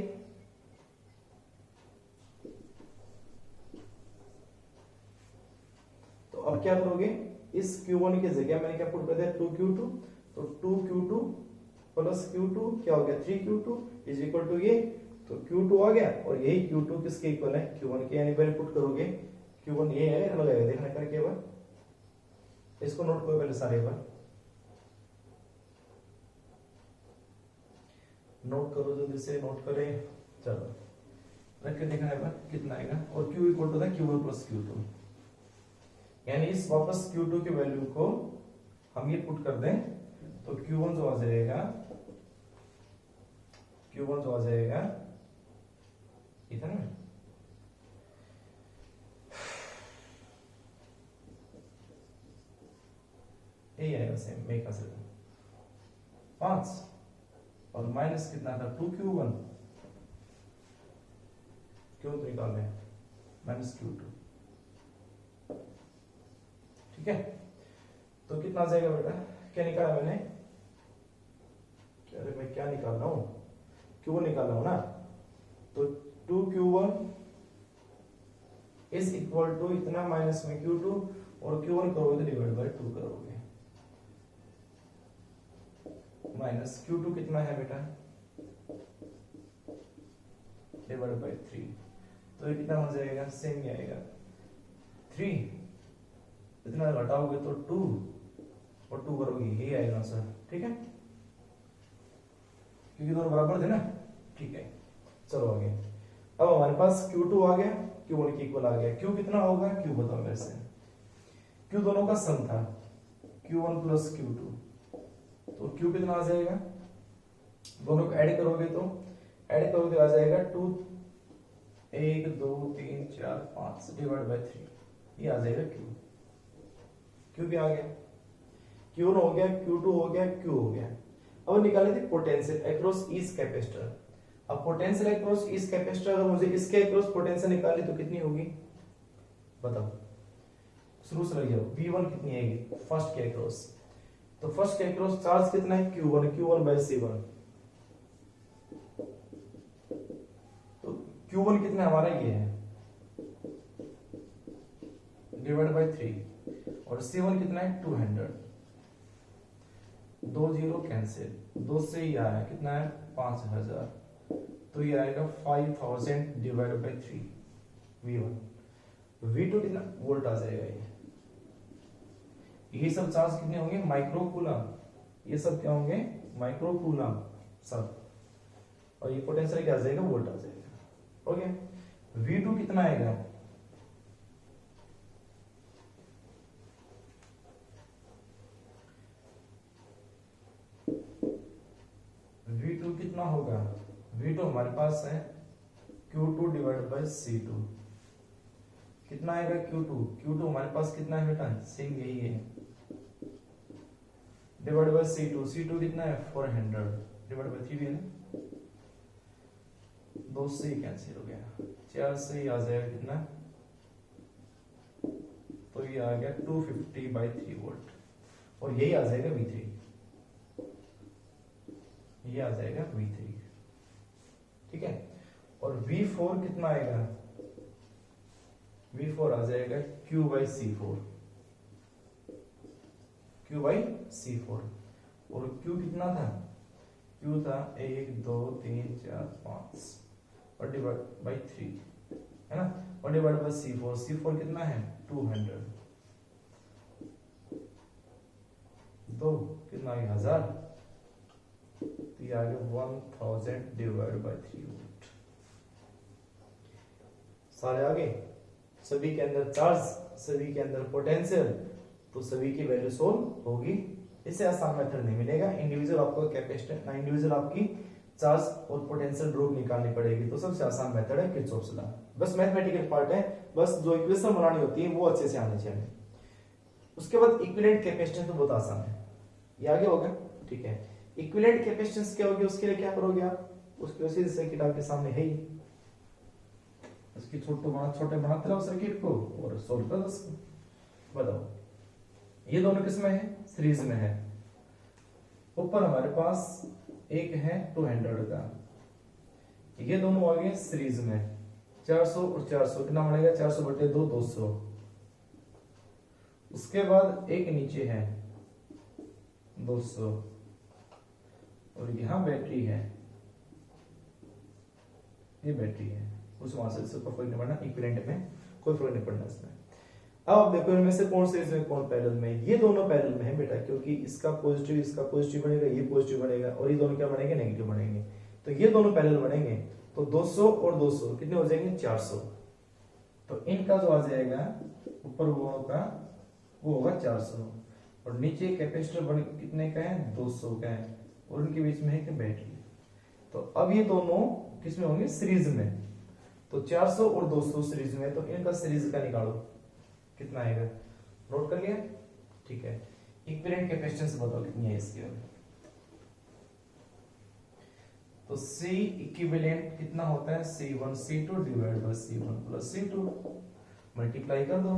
तो अब क्या करोगे, इस Q1 की जगह मैंने क्या पुट कर दिया 2Q2, तो 2Q2 प्लस Q2 क्या हो गया 3Q2 इज इक्वल टू ये, तो Q2 आ गया, और यही Q2 किसके इक्वल है Q1 के, यानी पहले पुट करोगे Q1 ये है, अलग है, देखना करके एक बार इसको नोट करो पहले, सारे बार नोट करो, जल्दी से नोट करें, चलो रख के देखना है बार कितना आएगा, और Q इक्वल टू था Q1 प्लस Q2, यानी इस वापस Q2 की वैल्यू को हम ये पुट कर दें तो Q1 जो आ जाएगा, Q1 जो आ जाएगा इतना में, यही आएगा सेम, मैं कर सकता 5 और माइनस कितना था 2Q1, क्यों तो निकाल रहे हैं माइनस Q2, ठीक है। तो कितना आ जाएगा बेटा, क्या निकाला मैंने, अरे मैं क्या निकाल रहा हूं, Q1 निकाल रहा हूं ना, तो 2Q1 इज इक्वल टू इतना माइनस में Q2, और Q1 करोगे तो डिवाइड बाय 2 करोगे, माइनस Q2 कितना है बेटा, डिवाइड बाई 3, तो ये कितना हो जाएगा, सेम ही आएगा 3, इतना घटाओगे तो 2 और 2 करोगे यही आएगा आंसर, ठीक है, क्योंकि दोनों बराबर थे ना, ठीक है। चलो आगे, अब हमारे पास Q2 आ गया, Q1 के इक्वल आ गया, Q कितना होगा, Q बताओ मेरे से, Q दोनों का सम था, Q1 प्लस Q2, तो Q कितना आ जाएगा, दोनों को ऐड करोगे तो आ जाएगा 2, 1 2 3 4 5 डिवाइड बाई 3, ये आ जाएगा Q भी आ गया, Q1 हो गया, Q2 हो गया, Q हो गया। अब निकालनी थी पोटेंशियल अक्रॉस ईच कैपेसिटर। अब पोटेंशियल अक्रॉस ईच कैपेसिटर, अगर मुझे इसके अक्रॉस पोटेंशियल निकालनी तो कितनी होगी बताओ, शुरू से लग जाओ, V1 कितनी आएगी फर्स्ट के अक्रॉस, तो फर्स्ट के अक्रॉस चार्ज कितना है Q1 बाई C1, तो Q1 कितना हमारा ये है डिवाइड बाई 3, और C1 कितना है 200, 2 0 कैंसिल, 2 से ही आया कितना है 5000, तो ये आएगा 5000 डिवाइड बाई 3 V1, V2 कितना वोल्ट आ जाएगा, ये सब चार्ज कितने होंगे माइक्रो कूलम, ये सब क्या होंगे माइक्रो कूलम सब, और ये पोटेंशियल क्या आ जाएगा वोल्ट आ जाएगा, ओके। V2 कितना आएगा, V2 कितना होगा, V2 हमारे पास है Q2 डिवाइड बाई C2, कितना आएगा Q2 हमारे पास कितना है बेटा, सेम यही है, डिवाइड बाई C2 कितना है 400 डिवाइड बाई 3 है ना, 2 से ही कैंसिल हो गया, 4 से ही आ जाएगा कितना, तो ये आ गया 250 बाई 3 वोल्ट, और यही आ जाएगा V3, ये आ जाएगा V3, ठीक है। और V4 कितना आएगा, V4 आ जाएगा Q बाई C4, और Q कितना था, Q था 1 2 3 4 5 और डिवाइड बाई 3 है ना, और डिवाइड बाई C4 कितना है 200, दो कितना आ गया 1000, तो ये आ गया 1000 डिवाइड बाई 3 वोल्ट। सारे आगे, सभी के अंदर चार्ज, सभी के अंदर पोटेंशियल, तो सभी की वैल्यू सोल्व होगी। इससे आसान मेथड नहीं मिलेगा, इंडिविजुअल आपको कैपेसिटर, इंडिविजुअल आपकी चार्ज और पोटेंशियल ड्रॉप निकालनी पड़ेगी, तो सबसे आसान मेथड है किरचॉफ्स लॉ। बस मैथमेटिकल पार्ट है, बस जो इक्वेशन बनानी होती है वो अच्छे से आनी चाहिए। उसके बाद इक्विवेलेंट कैपेसिटेंस तो बहुत आसान है, ये आगे होगा, ठीक है। इक्विवेलेंट कैपेसिटेंस क्या होगी, उसके लिए क्या करोगे आप, उसके उसी सर्किट आपके सामने है ही, उसकी छोटे बनाते रहो सर्किट को और सोल्व कर दो उसको। बताओ ये दोनों किसमें है, सीरीज में है। ऊपर हमारे पास एक है 200 का, ये दोनों आ गए सीरीज में, 400 और 400 कितना बनेगा 400 बटे 2 200। उसके बाद एक नीचे है 200, और यहां बैटरी है, ये बैटरी है, उस वहां से इससे कोई फर्क नहीं पड़ना, इक्विवेलेंट में कोई फर्क नहीं पड़ना इसमें। अब देखो इनमें से कौन से इसमें कौन पैरेलल में, ये दोनों पैरेलल में है बेटा, क्योंकि इसका पॉजिटिव बनेगा, ये पॉजिटिव बनेगा, और ये दोनों क्या बनेंगे नेगेटिव बनेंगे, तो ये दोनों पैरेलल बनेंगे, तो 200 और 200 कितने हो जाएंगे 400। तो इनका जो आ जाएगा ऊपर वो होगा 400, और नीचे कैपेसिटर बन कितने का है 200 का है, और उनके बीच में है कि बैटरी। तो अब ये दोनों किसमें होंगे सीरीज में, तो 400 और 200 सीरीज में, तो इनका सीरीज का निकालो कितना आएगा, नोट कर लिया, ठीक है। इक्विवेलेंट कैपेसिटेंस बताओ कितनी है इसकी, तो C इक्विवेलेंट कितना होता है C1 C2 divide by C1 plus C2, multiply कर दो,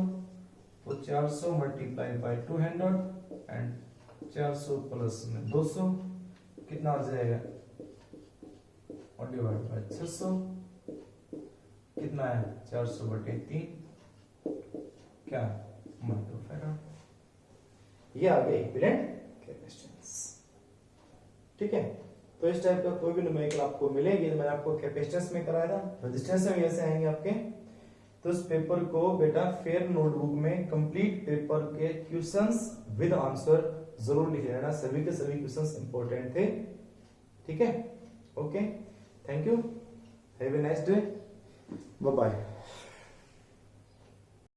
तो 400 मल्टीप्लाई बाय 200 एंड 400 प्लस में 200 कितना आ जाएगा, और डिवाइड बाय 600 कितना है 400 बटे 3 क्या माइक्रोफैराड। ये आ गया इक्विवेलेंट कैपेसिटेंस, ठीक है। तो इस टाइप का कोई भी न्यूमेरिकल आपको मिलेगी, मैंने आपको कैपेसिटेंस में कराया था, रेजिस्टेंस में ऐसे आएंगे आपके। तो इस पेपर को बेटा फेयर नोटबुक में कंप्लीट पेपर के क्वेश्चंस विद आंसर जरूर लिख लेना, सभी के सभी क्वेश्चंस इंपॉर्टेंट थे, ठीक है। Okay, thank you, have a nice day, bye bye.